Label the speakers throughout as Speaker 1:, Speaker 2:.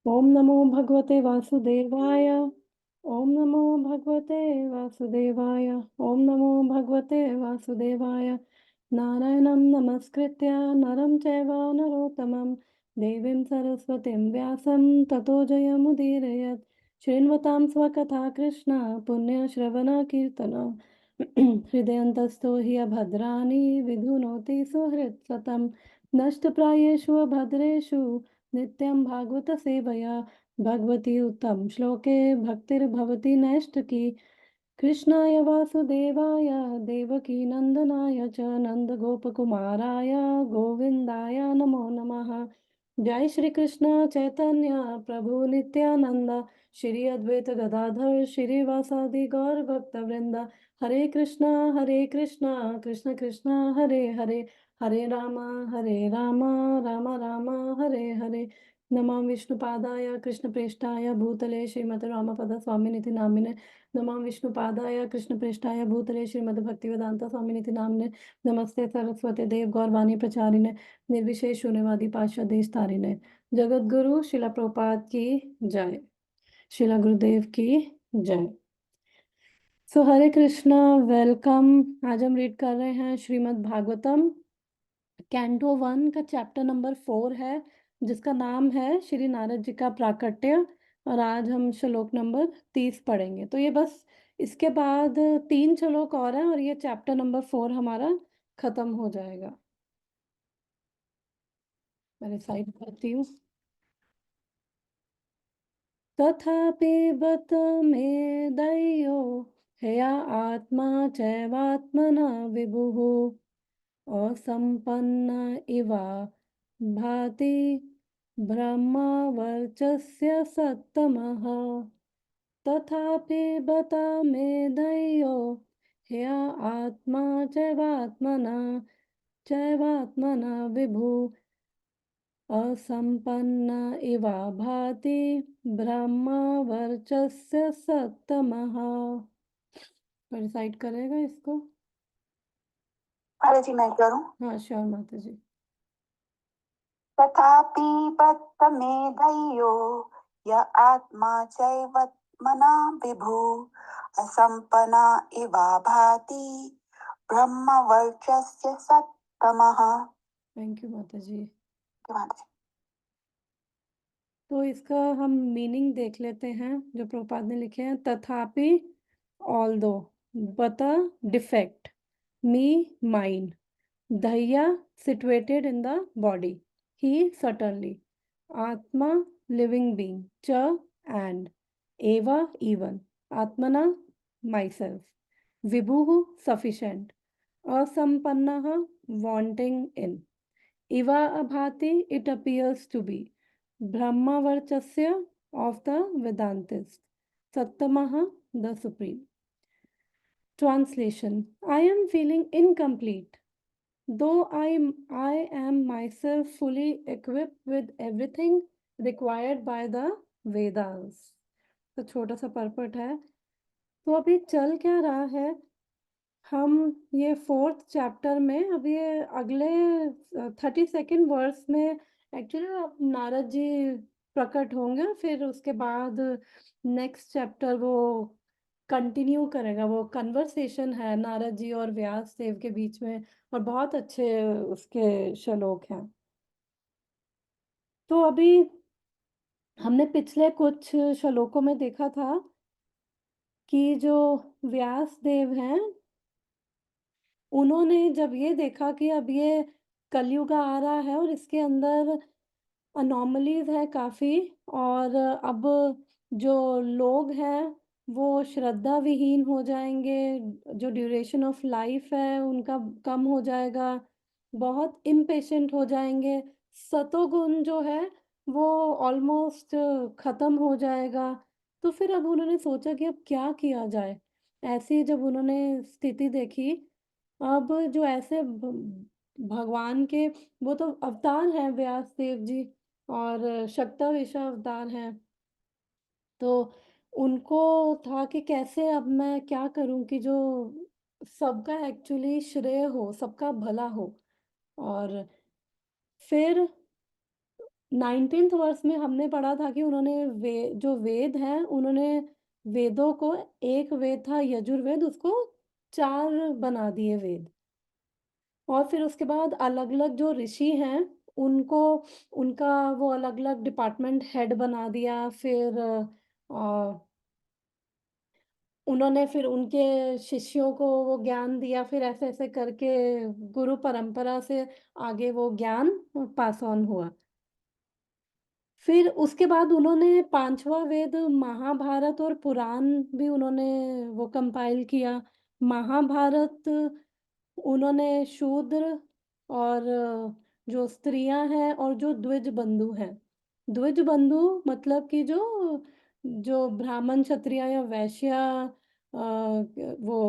Speaker 1: ओम नमो भगवते वासुदेवाय। ओम नमो भगवते वासुदेवाय। ओम नमो भगवते वासुदेवाय। नारायणं नमस्कृत्य नरं चैव नरोत्तमं देवीं सरस्वतीं व्यासं ततो जयमुदीरयत्। शृण्वतां स्वकथा कृष्ण पुण्यश्रवणकीर्तन हृदयन्तस्थो हि अभद्राणि विधुनोति सुहृत् सतं नष्टप्रायेषु अभद्रेषु नित्यं भागवत सेवया भगवती उत्तम श्लोके भक्तिर्भवति नैष्ठकी। कृष्णाय वासुदेवाय देवकी नंदनाय च नंदगोपकुमाराय गोविंदाय नमो नमः। जय श्री कृष्ण चैतन्य प्रभु नित्यानंद श्री अद्वैत गदाधर श्रीवासादि गौर भक्त वृंद। हरे कृष्णा कृष्ण कृष्ण हरे हरे हरे राम राम राम हरे हरे। नमः विष्णुपादाय कृष्णप्रेष्ठाय भूतले श्रीमते रामपद स्वामिनिति नामिने। नमः विष्णुपादाय कृष्णप्रेष्ठाय भूतले श्रीमद्भक्तिवेदांत स्वामिनिति नामिने। नमस्ते सरस्वती देव गौरवाणी प्रचारिणे निर्विशेष शून्यवादी पाश्चादेश तारिणे। जगत गुरु शिला प्रभुपाद की जय। शिला गुरुदेव की जय। सो हरे कृष्णा, वेलकम। आज हम रीड कर रहे हैं श्रीमद् भागवतम कैंटो 1 का चैप्टर नंबर 4 है, जिसका नाम है श्री नारद जी का प्राकट्य। और आज हम श्लोक नंबर 30 पढ़ेंगे। तो ये बस इसके बाद 3 श्लोक और हैं और ये चैप्टर नंबर 4 हमारा खत्म हो जाएगा। मैंने साइड करती हूँ। तथापि बत मे दयो हेया आत्मा चैवात्मना विभुः असंपन्न इवा भाति ब्रह्मवर्चस्य सत्तमः। तथापि बत मे दयो ह्य आत्मा चैवात्मना विभु असंपन्न इवा भाति ब्रह्मवर्चस्य सत्तमः। रिसाइट करेगा इसको?
Speaker 2: अरे जी मैं करूं।
Speaker 1: हाँ श्योर माता जी।
Speaker 2: तथापि बद्धमेधयो य आत्मा चैवत्मना विभु असंपन्ना इवा भाति ब्रह्मवर्चस्य सत्तमः।
Speaker 1: थैंक यू माता जी।
Speaker 2: माता जी।
Speaker 1: तो इसका हम मीनिंग देख लेते हैं जो प्रभुपाद ने लिखे हैं। तथापि, ऑल्दो, बता डिफेक्ट, मी माइंड, दह्या situated in the body, he certainly, atma living being, ch and, eva even, atmana myself, vibhuhu sufficient, asampannah wanting in, iva abhati it appears to be, brahmavarchasya of the Vedantist, Sattamaha the supreme. Translation: I am feeling incomplete. Though I am myself fully equipped with everything required by the Vedas. तो छोटा सा purport है। तो अभी चल क्या रहा है, हम ये 4th चैप्टर में, अब ये अगले 32nd वर्स में एक्चुअली नारद जी प्रकट होंगे, फिर उसके बाद नेक्स्ट चैप्टर वो कंटिन्यू करेगा। वो कन्वर्सेशन है नारद जी और व्यास देव के बीच में, और बहुत अच्छे उसके श्लोक हैं। तो अभी हमने पिछले कुछ श्लोकों में देखा था कि जो व्यास देव हैं, उन्होंने जब ये देखा कि अब ये कलयुग आ रहा है और इसके अंदर अनोमलीज है काफ़ी, और अब जो लोग हैं वो श्रद्धा विहीन हो जाएंगे, जो ड्यूरेशन ऑफ लाइफ है उनका कम हो जाएगा, बहुत इम्पेशेंट हो जाएंगे, सतोगुण जो है वो ऑलमोस्ट ख़त्म हो जाएगा। तो फिर अब उन्होंने सोचा कि अब क्या किया जाए। ऐसी जब उन्होंने स्थिति देखी, अब जो ऐसे भगवान के, वो तो अवतार हैं व्यास देव जी, और शक्तावेशा अवतार हैं, तो उनको था कि कैसे अब मैं क्या करूं कि जो सबका एक्चुअली श्रेय हो, सबका भला हो। और फिर 19th वर्ष में हमने पढ़ा था कि उन्होंने जो वेद हैं उन्होंने वेदों को, एक वेद था यजुर्वेद, उसको 4 बना दिए वेद। और फिर उसके बाद अलग-अलग जो ऋषि हैं उनको, उनका वो अलग-अलग डिपार्टमेंट हेड बना दिया। फिर उन्होंने फिर उनके शिष्यों को वो ज्ञान दिया, फिर ऐसे-ऐसे करके गुरु परंपरा से आगे वो ज्ञान पास ऑन हुआ। फिर उसके बाद उन्होंने 5वां वेद महाभारत और पुराण भी उन्होंने वो कंपाइल किया। महाभारत उन्होंने शूद्र और जो स्त्रियाँ हैं और जो द्विज बंधु हैं। द्विज बंधु मतलब कि जो जो ब्राह्मण, क्षत्रिय या वैश्य वो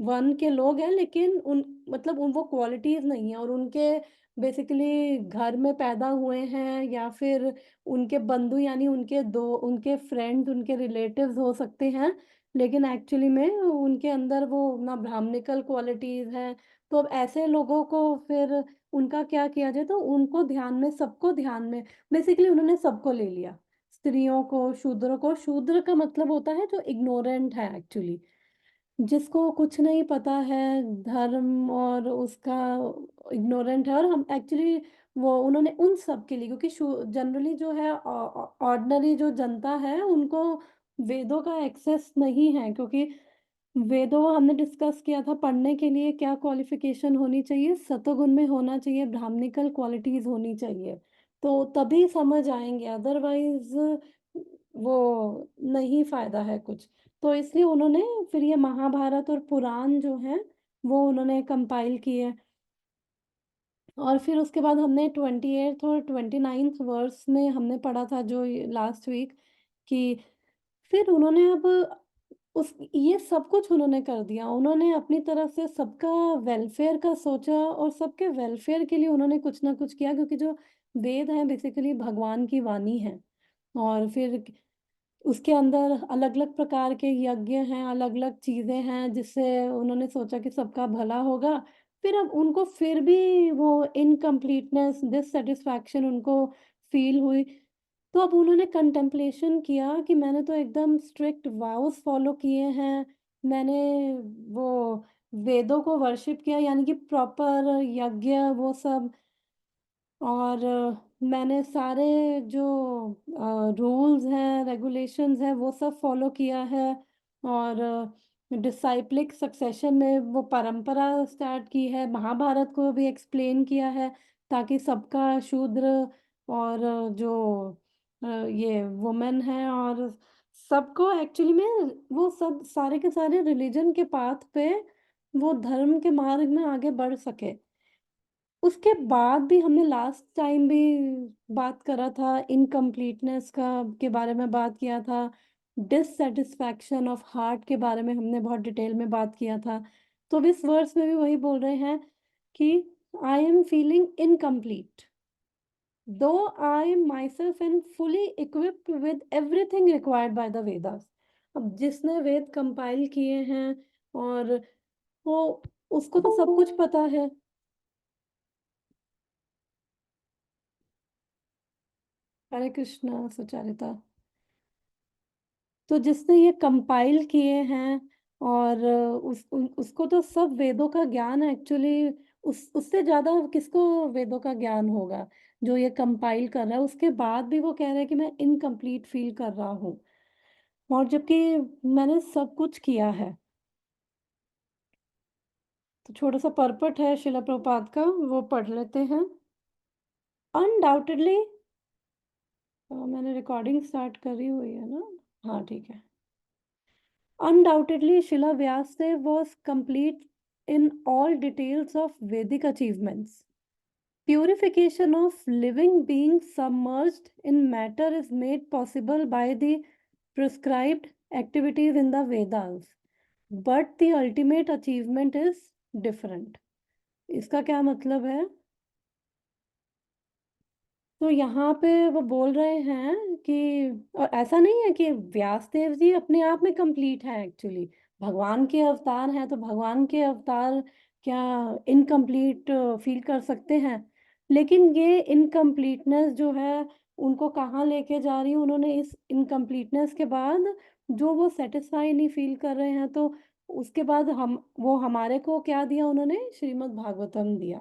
Speaker 1: वर्ण के लोग हैं, लेकिन उन मतलब उन वो क्वालिटीज़ नहीं है और उनके बेसिकली घर में पैदा हुए हैं या फिर उनके बंधु यानी उनके फ्रेंड्स, उनके रिलेटिव्स हो सकते हैं, लेकिन एक्चुअली में उनके अंदर वो ना ब्राह्मणिकल क्वालिटीज़ हैं। तो अब ऐसे लोगों को फिर उनका क्या किया जाए, तो उनको ध्यान में, सबको ध्यान में, बेसिकली उन्होंने सबको ले लिया। स्त्रियों को, शूद्रों को, शूद्र का मतलब होता है जो इग्नोरेंट है एक्चुअली। जिसको कुछ नहीं पता है धर्म और उसका, इग्नोरेंट है। और हम एक्चुअली वो उन्होंने उन सब के लिए, क्योंकि जनरली जो है ऑर्डिनरी जो जनता है उनको वेदों का एक्सेस नहीं है, क्योंकि वेदों हमने डिस्कस किया था पढ़ने के लिए क्या क्वालिफिकेशन होनी चाहिए, सतोगुण में होना चाहिए, ब्राह्मणिकल क्वालिटीज होनी चाहिए, तो तभी समझ आएंगे, अदरवाइज वो नहीं फायदा है कुछ। तो इसलिए उन्होंने फिर ये महाभारत और पुराण जो हैं वो उन्होंने कंपाइल किए। और फिर उसके बाद हमने 28th और 29th वर्स में हमने पढ़ा था जो लास्ट वीक, कि फिर उन्होंने अब उस ये सब कुछ उन्होंने कर दिया। उन्होंने अपनी तरफ से सबका वेलफेयर का सोचा और सबके वेलफेयर के लिए उन्होंने कुछ ना कुछ किया, क्योंकि जो वेद हैं बेसिकली भगवान की वाणी है। और फिर उसके अंदर अलग-अलग प्रकार के यज्ञ हैं, अलग-अलग चीज़ें हैं, जिससे उन्होंने सोचा कि सबका भला होगा। फिर अब उनको फिर भी वो इनकम्प्लीटनेस, डिससैटिस्फैक्शन उनको फ़ील हुई। तो अब उन्होंने कंटेम्पलेशन किया कि मैंने तो एकदम स्ट्रिक्ट वाउज़ फ़ॉलो किए हैं। मैंने वो वेदों को वर्शिप किया, यानी कि प्रॉपर यज्ञ वो सब। और मैंने सारे जो रूल्स हैं, रेगुलेशंस हैं, वो सब फ़ॉलो किया है। और डिसाइप्लिक सक्सेशन में वो परंपरा स्टार्ट की है, महाभारत को भी एक्सप्लेन किया है, ताकि सबका शूद्र और जो ये वुमेन है और सबको एक्चुअली में वो सब सारे के सारे रिलीजन के पाथ पे वो धर्म के मार्ग में आगे बढ़ सके। उसके बाद भी हमने लास्ट टाइम भी बात करा था इनकम्प्लीटनेस का के बारे में बात किया था, डिससैटिस्फैक्शन ऑफ हार्ट के बारे में हमने बहुत डिटेल में बात किया था। तो अब इस वर्स में भी वही बोल रहे हैं कि आई एम फीलिंग इनकम्प्लीट, दो आई myself am fully equipped with everything required by the Vedas. अब जिसने वेद कंपाइल किए हैं और वो, उसको तो सब कुछ पता है। हरे कृष्णा सुचारिता। तो जिसने ये कंपाइल किए हैं और उसको तो सब वेदों का ज्ञान है एक्चुअली। उससे ज़्यादा किसको वेदों का ज्ञान होगा, जो ये कंपाइल कर रहा है। उसके बाद भी वो कह रहा है कि मैं इनकम्प्लीट फील कर रहा हूँ, और जबकि मैंने सब कुछ किया है। तो छोटा सा परपट है शिला प्रभुपाद का, वो पढ़ लेते हैं। अनडाउटेडली मैंने रिकॉर्डिंग स्टार्ट करी हुई है ना। हाँ ठीक है। Undoubtedly, Shila Vyasdev was complete in all details of Vedic achievements. Purification of living beings submerged in matter is made possible by the prescribed activities in the Vedas. But the ultimate achievement is different. इसका क्या मतलब है? तो यहाँ पे वो बोल रहे हैं कि, और ऐसा नहीं है कि व्यास देव जी अपने आप में कंप्लीट है एक्चुअली, भगवान के अवतार हैं, तो भगवान के अवतार क्या इनकम्प्लीट फील कर सकते हैं? लेकिन ये इनकम्प्लीटनेस जो है उनको कहाँ लेके जा रही हूँ, उन्होंने इस इनकम्प्लीटनेस के बाद जो वो सैटिस्फाई नहीं फ़ील कर रहे हैं, तो उसके बाद वो हमारे को क्या दिया उन्होंने? श्रीमद् भागवतम दिया।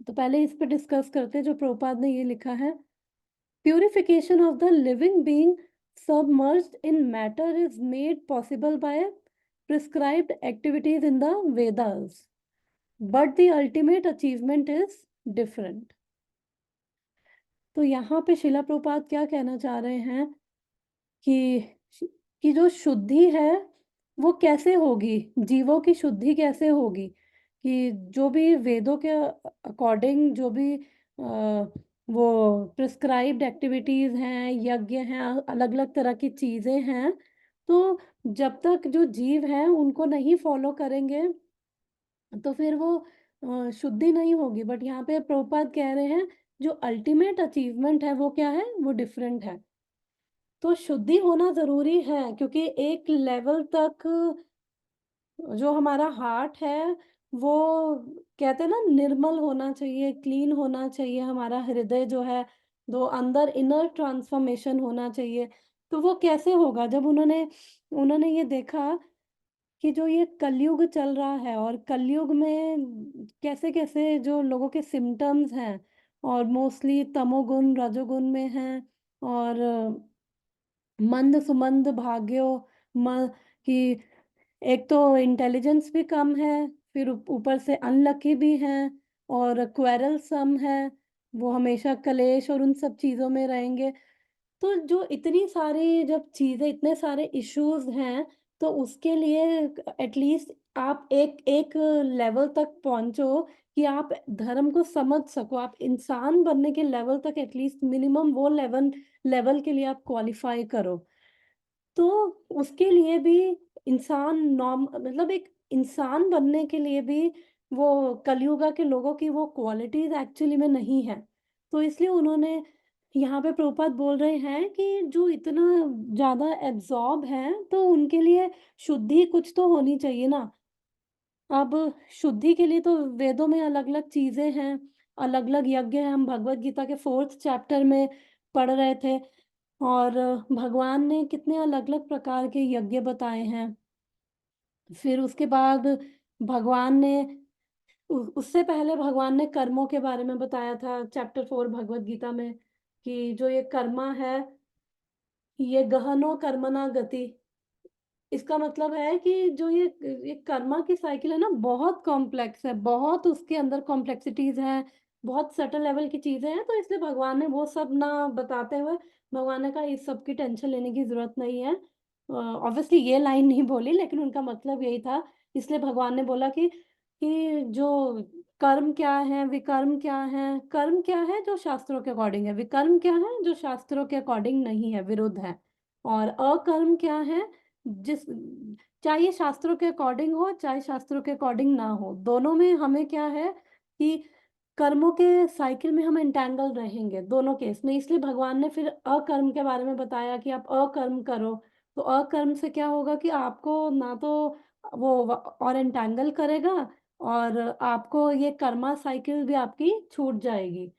Speaker 1: तो पहले इस पे डिस्कस करते हैं, जो प्रभुपाद ने ये लिखा है। Purification of the living being submerged in matter is made possible by prescribed activities in the Vedas, but the ultimate achievement is different. तो यहाँ पे शिला प्रभुपाद क्या कहना चाह रहे हैं कि कि जो शुद्धि है वो कैसे होगी, जीवों की शुद्धि कैसे होगी, कि जो भी वेदों के अकॉर्डिंग जो भी वो प्रिस्क्राइब्ड एक्टिविटीज़ हैं, यज्ञ हैं, अलग-अलग तरह की चीज़ें हैं, तो जब तक जो जीव हैं उनको नहीं फॉलो करेंगे तो फिर वो शुद्धि नहीं होगी। बट यहाँ पे प्रभुपाद कह रहे हैं जो अल्टीमेट अचीवमेंट है वो क्या है? वो डिफरेंट है। तो शुद्धि होना ज़रूरी है, क्योंकि एक लेवल तक जो हमारा हार्ट है, वो कहते हैं ना निर्मल होना चाहिए, क्लीन होना चाहिए, हमारा हृदय जो है, जो अंदर इनर ट्रांसफॉर्मेशन होना चाहिए। तो वो कैसे होगा? जब उन्होंने उन्होंने ये देखा कि जो ये कलयुग चल रहा है और कलयुग में कैसे-कैसे जो लोगों के सिम्पटम्स हैं और मोस्टली तमोगुण, रजोगुण में हैं, और मंद-सुमंद भाग्यों म कि एक तो इंटेलिजेंस भी कम है, फिर ऊपर से अनलकी भी हैं और क्वेरलसम है, वो हमेशा कलेश और उन सब चीज़ों में रहेंगे। तो जो इतनी सारी जब चीज़ें, इतने सारे इश्यूज़ हैं, तो उसके लिए एटलीस्ट आप एक एक लेवल तक पहुँचो कि आप धर्म को समझ सको। आप इंसान बनने के लेवल तक एटलीस्ट मिनिमम वो लेवल लेवल के लिए आप क्वालिफ़ाई करो। तो उसके लिए भी इंसान मतलब एक इंसान बनने के लिए भी वो कलियुगा के लोगों की वो क्वालिटीज़ एक्चुअली में नहीं है। तो इसलिए उन्होंने यहाँ पे प्रभुपाद बोल रहे हैं कि जो इतना ज़्यादा एब्ज़ॉर्ब हैं, तो उनके लिए शुद्धि कुछ तो होनी चाहिए ना। अब शुद्धि के लिए तो वेदों में अलग-अलग चीज़ें हैं, अलग-अलग यज्ञ हैं। हम भगवद गीता के 4th चैप्टर में पढ़ रहे थे, और भगवान ने कितने अलग-अलग प्रकार के यज्ञ बताए हैं। फिर उसके बाद भगवान ने उससे पहले भगवान ने कर्मों के बारे में बताया था चैप्टर 4 भगवद गीता में, कि जो ये कर्मा है, ये गहनो कर्मणा गति। इसका मतलब है कि जो ये कर्मा की साइकिल है ना, बहुत कॉम्प्लेक्स है, बहुत उसके अंदर कॉम्प्लेक्सिटीज़ हैं, बहुत सटल लेवल की चीज़ें हैं, तो इसलिए भगवान ने वो सब ना बताते हुए, भगवान ने कहा इस सब की टेंशन लेने की ज़रूरत नहीं है। ऑब्वियसली ये लाइन नहीं बोली, लेकिन उनका मतलब यही था। इसलिए भगवान ने बोला कि जो कर्म क्या है, विकर्म क्या है, कर्म क्या है जो शास्त्रों के अकॉर्डिंग है, विकर्म क्या है जो शास्त्रों के अकॉर्डिंग नहीं है, विरुद्ध है, और अकर्म क्या है जिस चाहे शास्त्रों के अकॉर्डिंग हो, चाहे शास्त्रों के अकॉर्डिंग ना हो, दोनों में हमें क्या है कि कर्मों के साइकिल में हम एंटेंगल रहेंगे, दोनों केस में। इसलिए भगवान ने फिर अकर्म के बारे में बताया कि आप अकर्म करो। तो अकर्म से क्या होगा कि आपको ना तो वो और एंटेंगल करेगा, और आपको ये कर्मा साइकिल भी आपकी छूट जाएगी।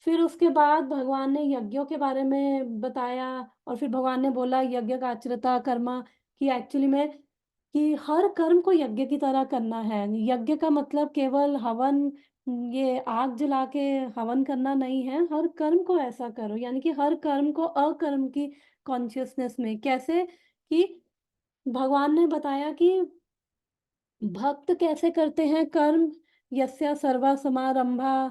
Speaker 1: फिर उसके बाद भगवान ने यज्ञों के बारे में बताया, और फिर भगवान ने बोला यज्ञ का आचरता कर्मा, कि एक्चुअली में कि हर कर्म को यज्ञ की तरह करना है। यज्ञ का मतलब केवल हवन, ये आग जला के हवन करना नहीं है, हर कर्म को ऐसा करो, यानी कि हर कर्म को अकर्म की कॉन्शियसनेस में। कैसे? कि भगवान ने बताया कि भक्त कैसे करते हैं कर्म, यस्य सर्वा समारंभा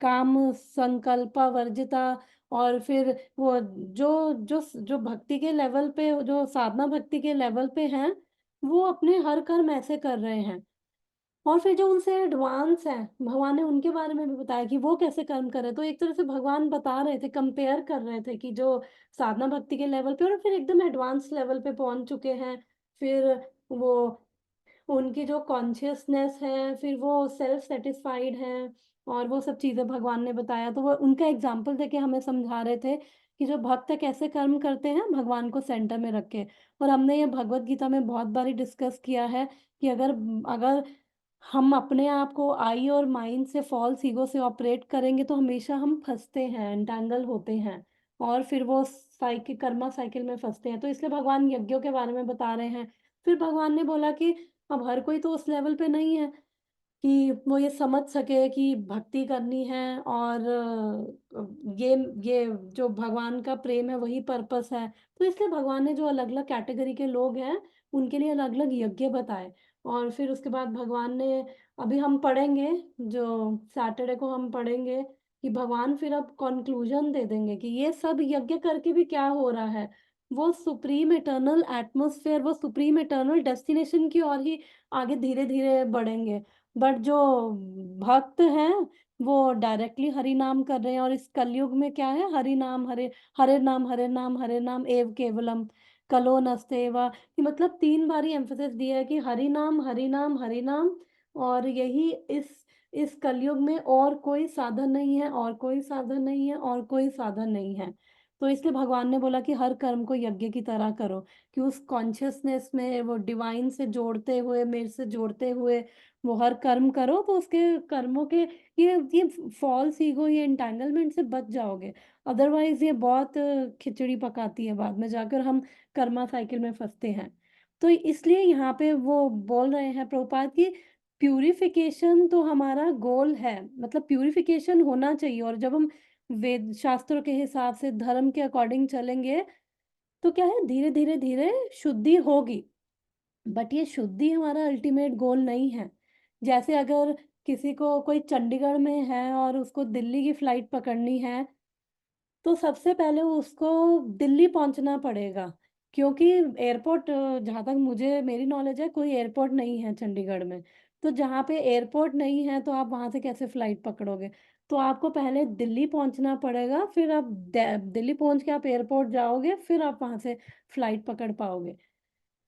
Speaker 1: काम संकल्पा वर्जिता। और फिर वो जो भक्ति के लेवल पे, जो साधना भक्ति के लेवल पे हैं, वो अपने हर कर्म ऐसे कर रहे हैं। और फिर जो उनसे एडवांस हैं, भगवान ने उनके बारे में भी बताया कि वो कैसे कर्म कर रहे हैं। तो एक तरह से भगवान बता रहे थे, कंपेयर कर रहे थे कि जो साधना भक्ति के लेवल पे और फिर एकदम एडवांस लेवल पे पहुंच चुके हैं। फिर वो उनकी जो कॉन्शियसनेस है, फिर वो सेल्फ सैटिस्फाइड हैं, और वो सब चीज़ें भगवान ने बताया। तो वो उनका एग्ज़ाम्पल देके हमें समझा रहे थे कि जो भक्त कैसे कर्म करते हैं भगवान को सेंटर में रख के। और हमने ये भगवद गीता में बहुत बारी डिस्कस किया है कि अगर अगर हम अपने आप को आई और माइंड से फ़ॉल्स ईगो से ऑपरेट करेंगे तो हमेशा हम फँसते हैं, एंटेंगल होते हैं और फिर वो कर्मा साइकिल में फँसते हैं। तो इसलिए भगवान यज्ञों के बारे में बता रहे हैं। फिर भगवान ने बोला कि अब हर कोई तो उस लेवल पे नहीं है कि वो ये समझ सके कि भक्ति करनी है और ये जो भगवान का प्रेम है वही पर्पस है। तो इसलिए भगवान ने जो अलग-अलग कैटेगरी के लोग हैं, उनके लिए अलग-अलग यज्ञ बताए। और फिर उसके बाद भगवान ने अभी हम पढ़ेंगे, जो सैटरडे को हम पढ़ेंगे कि भगवान फिर अब कॉन्क्लूज़न दे देंगे कि ये सब यज्ञ करके भी क्या हो रहा है। वो सुप्रीम इटर्नल एटमॉस्फेयर, वो सुप्रीम इटर्नल डेस्टिनेशन की ओर ही आगे धीरे-धीरे बढ़ेंगे। बट जो भक्त हैं, वो डायरेक्टली हरि नाम कर रहे हैं और इस कलयुग में क्या है हरि नाम हरे हरे नाम हरे नाम हरे नाम एव केवलम कलो नस्तेवा कि मतलब 3 बार ही एम्फसिस दिया है कि हरि नाम हरि नाम हरि नाम और यही इस कलयुग में और कोई साधन नहीं है और कोई साधन नहीं है और कोई साधन नहीं है। तो इसलिए भगवान ने बोला कि हर कर्म को यज्ञ की तरह करो कि उस कॉन्शियसनेस में वो डिवाइन से जोड़ते हुए, मेरे से जोड़ते हुए वो हर कर्म करो तो उसके कर्मों के ये फ़ॉल्स ईगो ये एंटेंगलमेंट से बच जाओगे। अदरवाइज़ ये बहुत खिचड़ी पकाती है बाद में जाकर हम कर्मा साइकिल में फँसते हैं। तो इसलिए यहाँ पे वो बोल रहे हैं प्रभुपाद कि प्यूरिफ़िकेशन तो हमारा गोल है, मतलब प्यूरिफ़िकेशन होना चाहिए और जब हम वेद शास्त्रों के हिसाब से धर्म के अकॉर्डिंग चलेंगे, तो क्या है धीरे-धीरे, धीरे शुद्धि होगी। बट ये शुद्धि हमारा अल्टीमेट गोल नहीं है। जैसे अगर किसी को कोई चंडीगढ़ में है और उसको दिल्ली की फ्लाइट पकड़नी है, तो सबसे पहले उसको दिल्ली पहुँचना पड़ेगा। क्योंकि एयरपोर्ट जहाँ तक मुझे मेरी नॉलेज है कोई एयरपोर्ट नहीं है चंडीगढ़ में। तो जहाँ पे एयरपोर्ट नहीं है तो आप वहाँ से कैसे फ्लाइट पकड़ोगे? तो आपको पहले दिल्ली पहुँचना पड़ेगा, फिर आप दिल्ली पहुँच के आप एयरपोर्ट जाओगे, फिर आप वहाँ से फ्लाइट पकड़ पाओगे।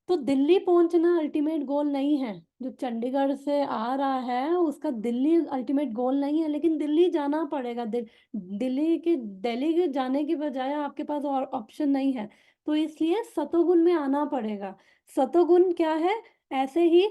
Speaker 1: तो दिल्ली पहुँचना अल्टीमेट गोल नहीं है। जो चंडीगढ़ से आ रहा है, उसका दिल्ली अल्टीमेट गोल नहीं है, लेकिन दिल्ली जाना पड़ेगा। दिल्ली के जाने की बजाय आपके पास और ऑप्शन नहीं है। तो इसलिए सतोगुण में आना पड़ेगा। सतोगुण क्या है? ऐसे ही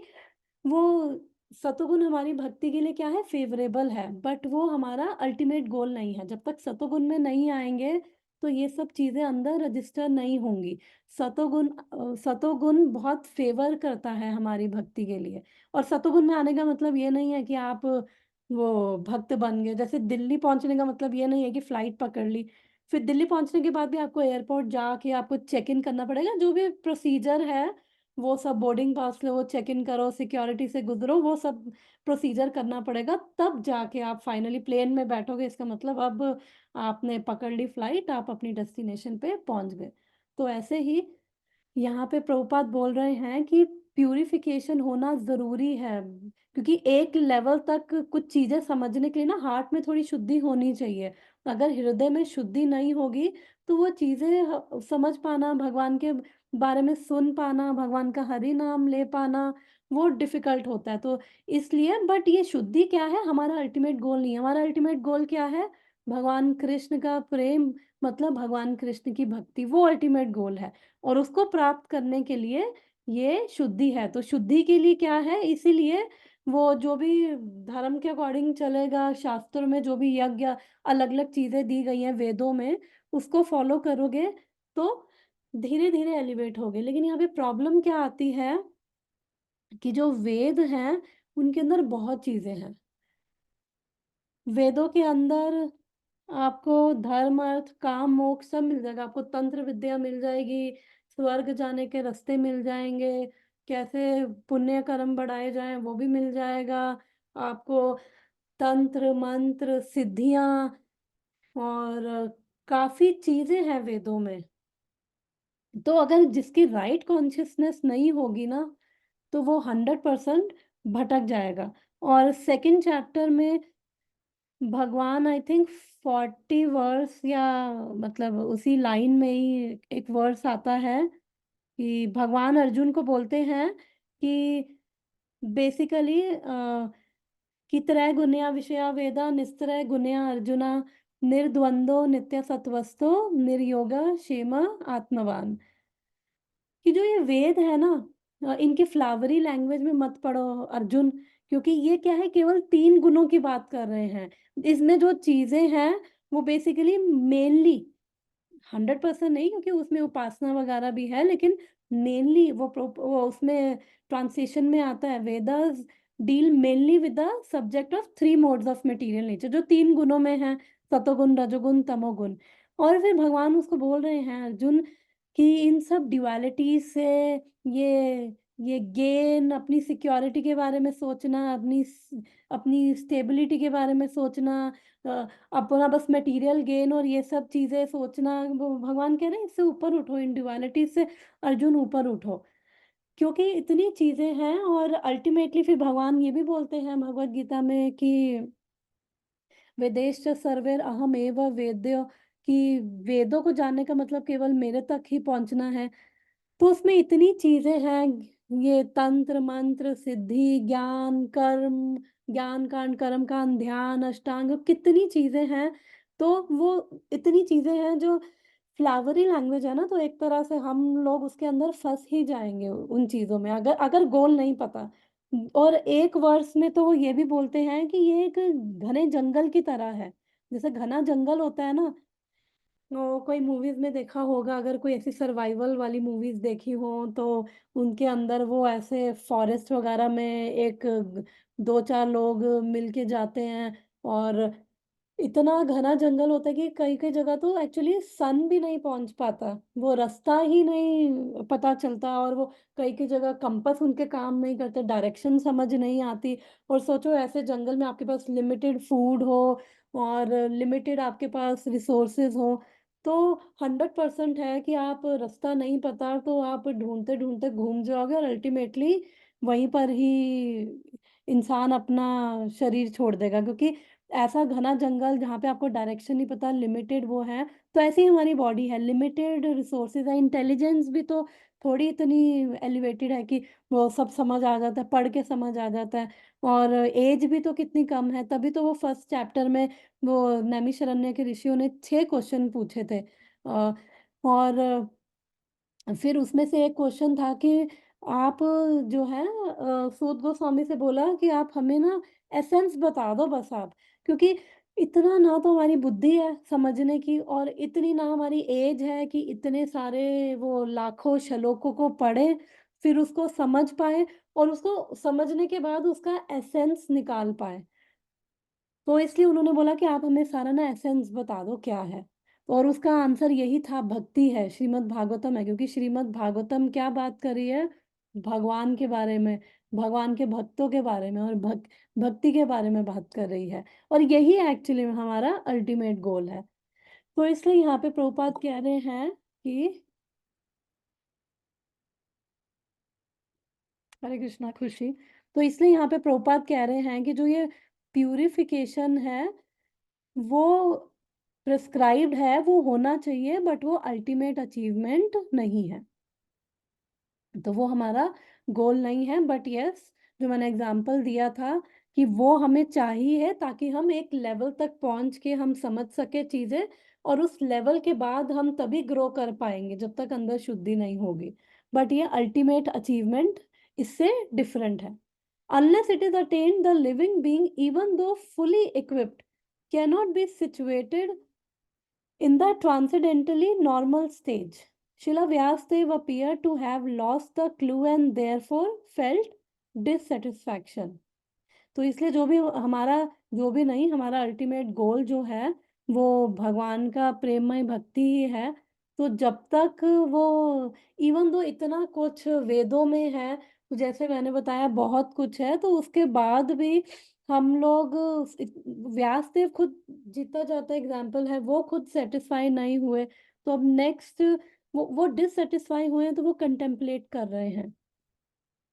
Speaker 1: वो सतोगुण हमारी भक्ति के लिए क्या है? फ़ेवरेबल है, बट वो हमारा अल्टीमेट गोल नहीं है। जब तक सतोगुण में नहीं आएँगे, तो ये सब चीज़ें अंदर रजिस्टर नहीं होंगी। सतोगुण बहुत फ़ेवर करता है हमारी भक्ति के लिए और सतोगुण में आने का मतलब ये नहीं है कि आप वो भक्त बन गए। जैसे दिल्ली पहुँचने का मतलब ये नहीं है कि फ्लाइट पकड़ ली। फिर दिल्ली पहुँचने के बाद भी आपको एयरपोर्ट जाके आपको चेक इन करना पड़ेगा। जो भी प्रोसीजर है वो सब boarding pass low, check in करो, सिक्योरिटी से गुज़रो, वो सब प्रोसीजर करना पड़ेगा, तब जाके आप फाइनली प्लेन में बैठोगे, इसका मतलब अब आपने पकड़ ली फ्लाइट, आप अपनी डेस्टिनेशन पे पहुँच गए। तो ऐसे ही यहाँ पे प्रभुपाद बोल रहे हैं कि प्यूरिफिकेशन होना ज़रूरी है, क्योंकि एक लेवल तक कुछ चीज़ें समझने के लिए ना हार्ट में थोड़ी शुद्धि होनी चाहिए। अगर हृदय में शुद्धि नहीं होगी, तो वो चीज़ें समझ पाना, भगवान के बारे में सुन पाना, भगवान का हरि नाम ले पाना, वो डिफ़िकल्ट होता है। तो इसलिए बट ये शुद्धि क्या है? हमारा अल्टीमेट गोल नहीं है। हमारा अल्टीमेट गोल क्या है? भगवान कृष्ण का प्रेम, मतलब भगवान कृष्ण की भक्ति, वो अल्टीमेट गोल है। और उसको प्राप्त करने के लिए ये शुद्धि है। तो शुद्धि के लिए क्या है? इसीलिए वो जो भी धर्म के अकॉर्डिंग चलेगा, शास्त्रों में जो भी यज्ञ अलग-अलग चीज़ें दी गई हैं वेदों में, उसको फ़ॉलो करोगे तो धीरे-धीरे एलिवेट होगे। लेकिन यहाँ पे प्रॉब्लम क्या आती है कि जो वेद हैं, उनके अंदर बहुत चीज़ें हैं। वेदों के अंदर आपको धर्म, अर्थ, काम, मोक्ष सब मिल जाएगा। आपको तंत्र विद्या मिल जाएगी, स्वर्ग जाने के रास्ते मिल जाएँगे, कैसे पुण्य कर्म बढ़ाए जाएँ वो भी मिल जाएगा। आपको तंत्र, मंत्र, सिद्धियाँ और काफ़ी चीज़ें हैं वेदों में। तो अगर जिसकी राइट कॉन्शसनेस नहीं होगी ना, तो वो 100% भटक जाएगा। और सेकंड चैप्टर में भगवान आई थिंक 40 वर्स या मतलब उसी लाइन में ही एक वर्स आता है कि भगवान अर्जुन को बोलते हैं कि बेसिकली कि त्रय गुणया विषया वेदा निस्त्रय गुणया अर्जुना निर्द्वंद्व नित्य सत्वस्तो निर्योग क्षेम आत्मवान कि जो ये वेद है ना इनके फ्लावरी लैंग्वेज में मत पढ़ो अर्जुन क्योंकि ये क्या है, केवल 3 गुणों की बात कर रहे हैं। इसमें जो चीज़ें हैं वो बेसिकली मेनली 100% नहीं, क्योंकि उसमें उपासना वगैरह भी है, लेकिन मेनली वो उसमें ट्रांसलेशन में आता है, Vedas deal mainly with the subject of 3 modes of material nature, जो 3 गुणों में है, सतोगुण, रजोगुण, तमोगुण। और फिर भगवान उसको बोल रहे हैं अर्जुन कि इन सब ड्युअलिटी से ये ये गेन, अपनी सिक्योरिटी के बारे में सोचना, अपनी स्टेबिलिटी के बारे में सोचना, अ, अपना बस मटेरियल गेन और ये सब चीज़ें सोचना, वो भगवान कह रहे हैं इससे ऊपर उठो, इन ड्युअलिटी से अर्जुन ऊपर उठो। क्योंकि इतनी चीज़ें हैं, और अल्टीमेटली फिर भगवान ये भी बोलते हैं भगवद गीता में कि वेदेश्च सर्वैर अहमेव वेद्य, कि वेदों को जानने का मतलब केवल मेरे तक ही पहुंचना है। तो उसमें इतनी चीजें हैं, ये तंत्र मंत्र सिद्धि ज्ञान कर्म, ज्ञान कांड कर्म कांड ध्यान अष्टांग, कितनी चीजें हैं। तो वो इतनी चीजें हैं जो फ्लावरी लैंग्वेज है ना, तो एक तरह से हम लोग उसके अंदर फंस ही जाएंगे उन चीजों में, अगर अगर गोल नहीं पता। और एक वर्स में तो वो ये भी बोलते हैं कि ये एक घने जंगल की तरह है। जैसे घना जंगल होता है ना, कोई मूवीज में देखा होगा, अगर कोई ऐसी सर्वाइवल वाली मूवीज देखी हो तो उनके अंदर वो ऐसे फॉरेस्ट वगैरह में एक 2-4 लोग मिलके जाते हैं, और इतना घना जंगल होता है कि कई कई जगह तो एक्चुअली सन भी नहीं पहुंच पाता, वो रास्ता ही नहीं पता चलता, और वो कई कई जगह कंपास उनके काम नहीं करते, डायरेक्शन समझ नहीं आती। और सोचो ऐसे जंगल में आपके पास लिमिटेड फूड हो और लिमिटेड आपके पास रिसोर्सेज हो, तो 100% है कि आप रास्ता नहीं पता तो आप ढूंढते ढूंढते घूम जाओगे, और अल्टीमेटली वहीं पर ही इंसान अपना शरीर छोड़ देगा, क्योंकि ऐसा घना जंगल जहाँ पे आपको डायरेक्शन नहीं पता, लिमिटेड वो है। तो ऐसे ही हमारी बॉडी है, लिमिटेड रिसोर्सेज है, इंटेलिजेंस भी तो थोड़ी इतनी एलिवेटेड है कि वो सब समझ आ जाता है, पढ़ के समझ आ जाता है। और एज भी तो कितनी कम है, तभी तो वो फर्स्ट चैप्टर में वो नैमिषारण्य के ऋषियों ने 6 क्वेश्चन पूछे थे। और फिर उसमें से एक क्वेश्चन था कि आप जो है सूत गोस्वामी से बोला कि आप हमें ना एसेंस बता दो बस आप, क्योंकि इतना ना तो हमारी बुद्धि है समझने की, और इतनी ना हमारी एज है कि इतने सारे वो लाखों श्लोकों को पढ़े, फिर उसको समझ पाए, और उसको समझने के बाद उसका एसेंस निकाल पाए। तो इसलिए उन्होंने बोला कि आप हमें सारा ना एसेंस बता दो क्या है। और उसका आंसर यही था, भक्ति है, श्रीमद् भागवतम है, क्योंकि श्रीमद् भागवतम क्या बात कर रही है, भगवान के बारे में, भगवान के भक्तों के बारे में, और भक्ति के बारे में बात कर रही है। और यही एक्चुअली में हमारा अल्टीमेट गोल है। तो इसलिए यहाँ पे प्रभुपाद कह रहे हैं कि हरे कृष्णा खुशी। तो इसलिए यहाँ पे प्रभुपाद कह रहे हैं कि जो ये प्यूरिफिकेशन है वो प्रिस्क्राइब्ड है, वो होना चाहिए, बट वो अल्टीमेट अचीवमेंट नहीं है। तो वो हमारा गोल नहीं है, बट यस, जो मैंने एग्जांपल दिया था कि वो हमें चाहिए ताकि हम एक लेवल तक पहुंच के हम समझ सके चीजें, और उस लेवल के बाद हम तभी ग्रो कर पाएंगे जब तक अंदर शुद्धि नहीं होगी। बट ये अल्टीमेट अचीवमेंट इससे डिफरेंट है। Unless it is attend, the living being even though fully equipped cannot be situated in the transcendentally normal stage. Srila Vyasdev appeared to have lost the clue and therefore felt dissatisfaction. तो इसलिए जो भी हमारा, जो भी नहीं, हमारा ultimate goal जो है वो भगवान का प्रेममय भक्ति ही है। तो जब तक वो, इवन दो इतना कुछ वेदों में है, तो जैसे मैंने बताया बहुत कुछ है, तो उसके बाद भी हम लोग व्यासदेव खुद, जीता जाता एग्जाम्पल है, वो खुद सेटिस्फाई नहीं हुए, तो अब नेक्स्ट वो डिससेटिस्फाई हुए हैं, तो वो कंटेम्पलेट कर रहे हैं।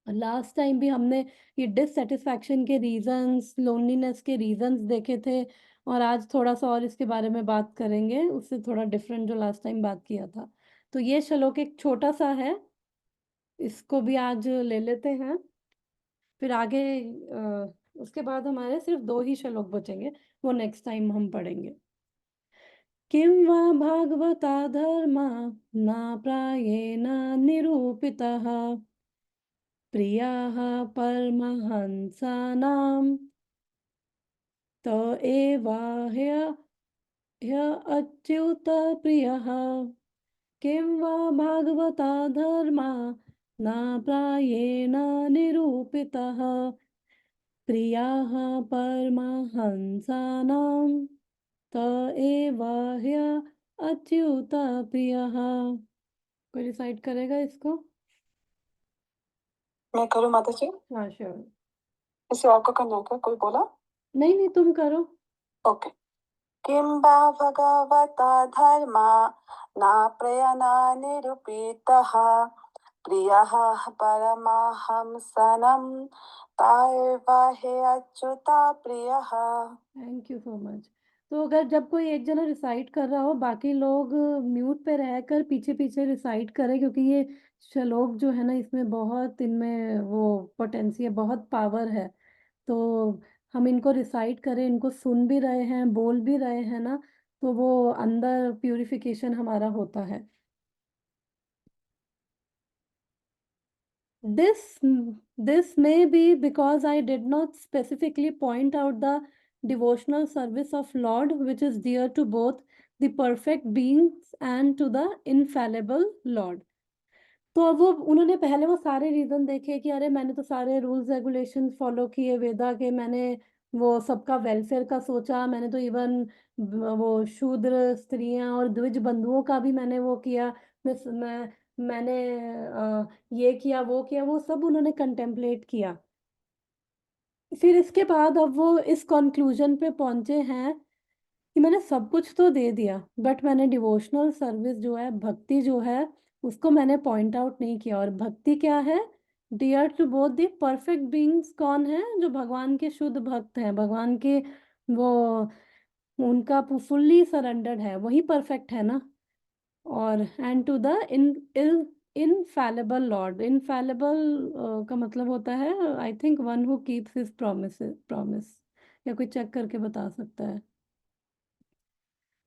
Speaker 1: लास्ट टाइम भी हमने ये डिससेटिस्फैक्शन के रीजंस, लोनलीनेस के रीजंस देखे थे, और आज थोड़ा सा और इसके बारे में बात करेंगे, उससे थोड़ा डिफरेंट जो लास्ट टाइम बात किया था। तो ये श्लोक एक छोटा सा है, इसको भी आज ले लेते हैं, फिर आगे उसके बाद हमारे सिर्फ 2 ही श्लोक बचेंगे, वो नेक्स्ट टाइम हम पढ़ेंगे। किं वा भागवता धर्मा न प्रायेण निरूपितः प्रियाः परमहंसानां त एवाह्य अच्युत प्रियः किं वा भागवता धर्मा न प्रायेण निरूपितः प्रियाः परमहंसानां त एवाह्य अच्युत प्रियः। कोई रिसाइट करेगा इसको?
Speaker 2: मैं करूँ माता जी?
Speaker 1: हाँ श्योर।
Speaker 2: इसे आपको करना है क्या? कोई बोला?
Speaker 1: नहीं नहीं तुम करो।
Speaker 2: ओके। किं वा भगवता धर्मा न प्रयना निरूपितः प्रियः परमहंसनं तायेवाहे अच्युता प्रियः।
Speaker 1: Thank you so much. तो अगर जब कोई एक जना रिसाइट कर रहा हो बाकी लोग म्यूट पे रहकर पीछे पीछे रिसाइट करें, क्योंकि ये श्लोक जो है ना इसमें बहुत इनमें वो पोटेंसी है, बहुत पावर है। तो हम इनको रिसाइट करें, इनको सुन भी रहे हैं बोल भी रहे हैं ना, तो वो अंदर प्यूरिफिकेशन हमारा होता है। This this may be because I did not specifically point out the devotional service of Lord, which is dear to both the perfect beings and to the infallible Lord. तो अब वो उन्होंने पहले वो सारे रीज़न देखे कि अरे मैंने तो सारे रूल्स रेगुलेशन फॉलो किए वेदा के, मैंने वो सबका वेलफेयर का सोचा, मैंने तो इवन वो शूद्र स्त्रियां और द्विज बंधुओं का भी मैंने वो किया, मैंने ये किया वो सब उन्होंने कंटेम्पलेट किया। फिर इसके बाद अब वो इस कंक्लूजन पे पहुंचे हैं कि मैंने सब कुछ तो दे दिया बट मैंने डिवोशनल सर्विस जो है, भक्ति जो है, उसको मैंने पॉइंट आउट नहीं किया। और भक्ति क्या है? Dear to both the perfect beings कौन है? जो भगवान के शुद्ध भक्त हैं, भगवान के वो उनका फुल्ली सरेंडर्ड है, वही परफेक्ट है ना। और and to the infallible lord. Infallible का मतलब होता है I think one who keeps his promise, या कोई चेक करके बता सकता है।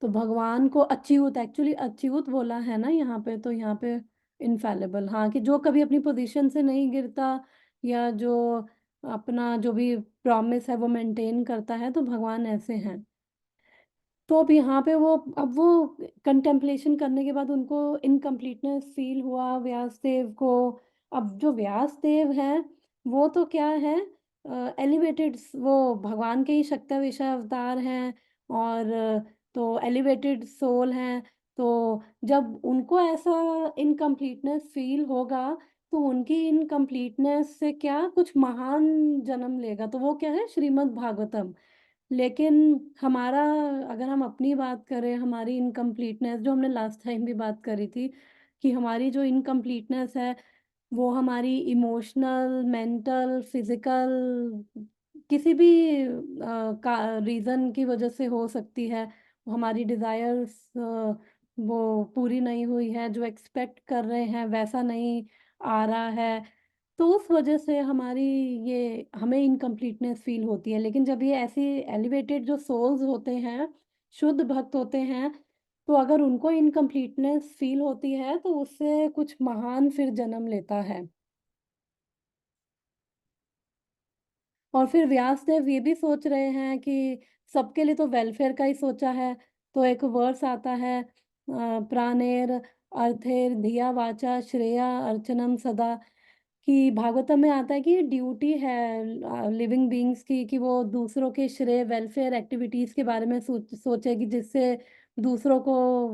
Speaker 1: तो भगवान को अच्युत, एक्चुअली अच्युत बोला है ना यहाँ पे, तो यहाँ पे इनफैलेबल, हाँ, कि जो कभी अपनी पोजीशन से नहीं गिरता या जो अपना जो भी प्रॉमिस है वो मेंटेन करता है, तो भगवान ऐसे हैं। तो अब यहाँ पे वो अब वो कंटेम्पलेशन करने के बाद उनको इनकम्प्लीटनेस फील हुआ व्यासदेव को। अब जो व्यासदेव हैं वो तो क्या है, एलिवेटेड, वो भगवान के ही शक्तिविषय अवतार हैं और तो एलिवेटेड सोल हैं। तो जब उनको ऐसा इनकम्प्लीटनेस फील होगा तो उनकी इनकम्प्लीटनेस से क्या कुछ महान जन्म लेगा, तो वो क्या है श्रीमद् भागवतम। लेकिन हमारा, अगर हम अपनी बात करें, हमारी इनकम्प्लीटनेस जो हमने लास्ट टाइम भी बात करी थी कि हमारी जो इनकम्प्लीटनेस है वो हमारी इमोशनल, मेंटल, फिजिकल किसी भी का रीज़न की वजह से हो सकती है। हमारी डिज़ायर्स वो पूरी नहीं हुई है, जो एक्सपेक्ट कर रहे हैं वैसा नहीं आ रहा है, तो उस वजह से हमारी ये हमें इनकम्प्लीटनेस फ़ील होती है। लेकिन जब ये ऐसी एलिवेटेड जो सोल्स होते हैं, शुद्ध भक्त होते हैं, तो अगर उनको इनकम्प्लीटनेस फ़ील होती है तो उससे कुछ महान फिर जन्म लेता है। और फिर व्यासदेव ये भी सोच रहे हैं कि सबके लिए तो वेलफेयर का ही सोचा है। तो एक वर्स आता है प्राणेर अर्थेर धिया वाचा श्रेया अर्चनम सदा, कि भागवतम में आता है कि ये ड्यूटी है लिविंग बीइंग्स की कि वो दूसरों के श्रेय, वेलफेयर एक्टिविटीज़ के बारे में सोचे कि जिससे दूसरों को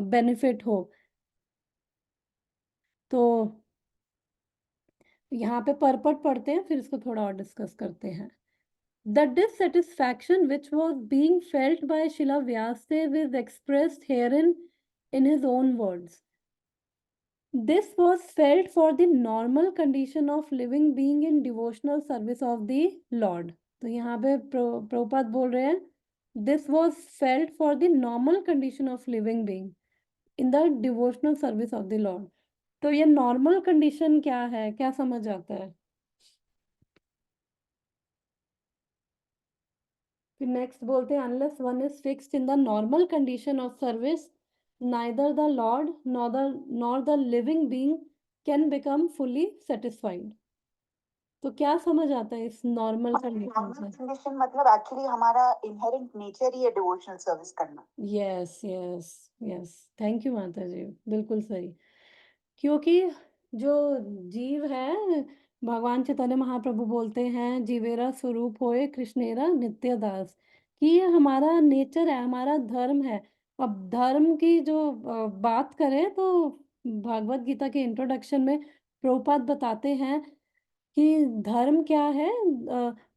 Speaker 1: बेनिफिट हो। तो यहाँ पे परपट पढ़ते हैं फिर इसको थोड़ा और डिस्कस करते हैं। The dissatisfaction which was being felt by Srila Vyasadeva is expressed herein in his own words. This was felt for the normal condition of living being in devotional service of the Lord. तो यहाँ पे प्रभुपाद बोल रहे हैं this was felt for the normal condition of living being in the devotional service of the Lord. तो ये normal condition क्या है, क्या समझ आता है? फिर नेक्स्ट बोलते हैं unless one is fixed in the normal condition of service neither the Lord nor the living being can become fully satisfied. तो क्या समझ आता है इस नॉर्मल कंडीशन
Speaker 2: नॉर्मल
Speaker 1: से?
Speaker 2: कंडीशन मतलब एक्चुअली हमारा इनहेरेंट नेचर ही है डिवोशनल सर्विस करना।
Speaker 1: Yes, yes, yes. Thank you माता जी, बिल्कुल सही। क्योंकि जो जीव है, भगवान चैतन्य महाप्रभु बोलते हैं, जीवेरा स्वरूप होए कृष्णेरा नित्य दास, कि ये हमारा नेचर है, हमारा धर्म है। अब धर्म की जो बात करें तो भगवत गीता के इंट्रोडक्शन में प्रभुपाद बताते हैं कि धर्म क्या है।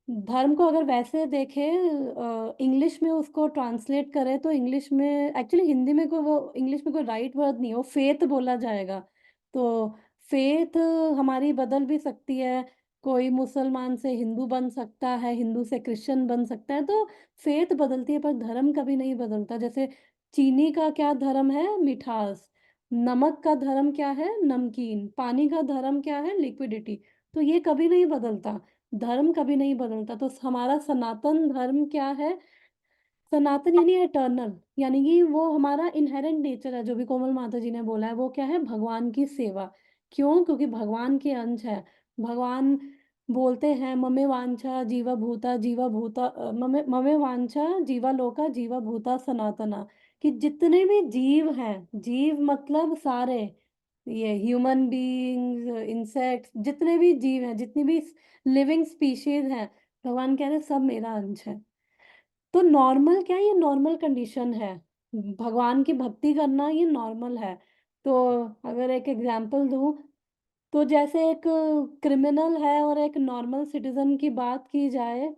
Speaker 1: धर्म को अगर वैसे देखें, इंग्लिश में उसको ट्रांसलेट करें तो इंग्लिश में, एक्चुअली हिंदी में कोई, वो इंग्लिश में कोई राइट वर्ड नहीं है, वो फेथ बोला जाएगा। तो फेथ हमारी बदल भी सकती है, कोई मुसलमान से हिंदू बन सकता है, हिंदू से क्रिश्चियन बन सकता है, तो फेथ बदलती है पर धर्म कभी नहीं बदलता। जैसे चीनी का क्या धर्म है? मिठास। नमक का धर्म क्या है? नमकीन। पानी का धर्म क्या है? लिक्विडिटी। तो ये कभी नहीं बदलता, धर्म कभी नहीं बदलता। तो हमारा सनातन धर्म क्या है? सनातन यानी इटर्नल, यानी कि वो हमारा इनहेरेंट नेचर है, जो भी कोमल माता जी ने बोला है, वो क्या है? भगवान की सेवा। क्यों? क्योंकि भगवान के अंश है। भगवान बोलते हैं, ममे वांछा जीवा भूता ममे वांछा जीवा लोका जीवा भूता सनातना, कि जितने भी जीव हैं, जीव मतलब सारे, ये ह्यूमन बीइंग्स, इंसेक्ट्स, जितने भी जीव हैं, जितनी भी लिविंग स्पीशीज हैं, भगवान कह रहे हैं सब मेरा अंश है। तो नॉर्मल क्या है? ये नॉर्मल कंडीशन है। भगवान की भक्ति करना ये नॉर्मल है। तो अगर एक एग्जांपल दूँ, तो जैसे एक क्रिमिनल है और एक नॉर्मल सिटीज़न की बात की जाए,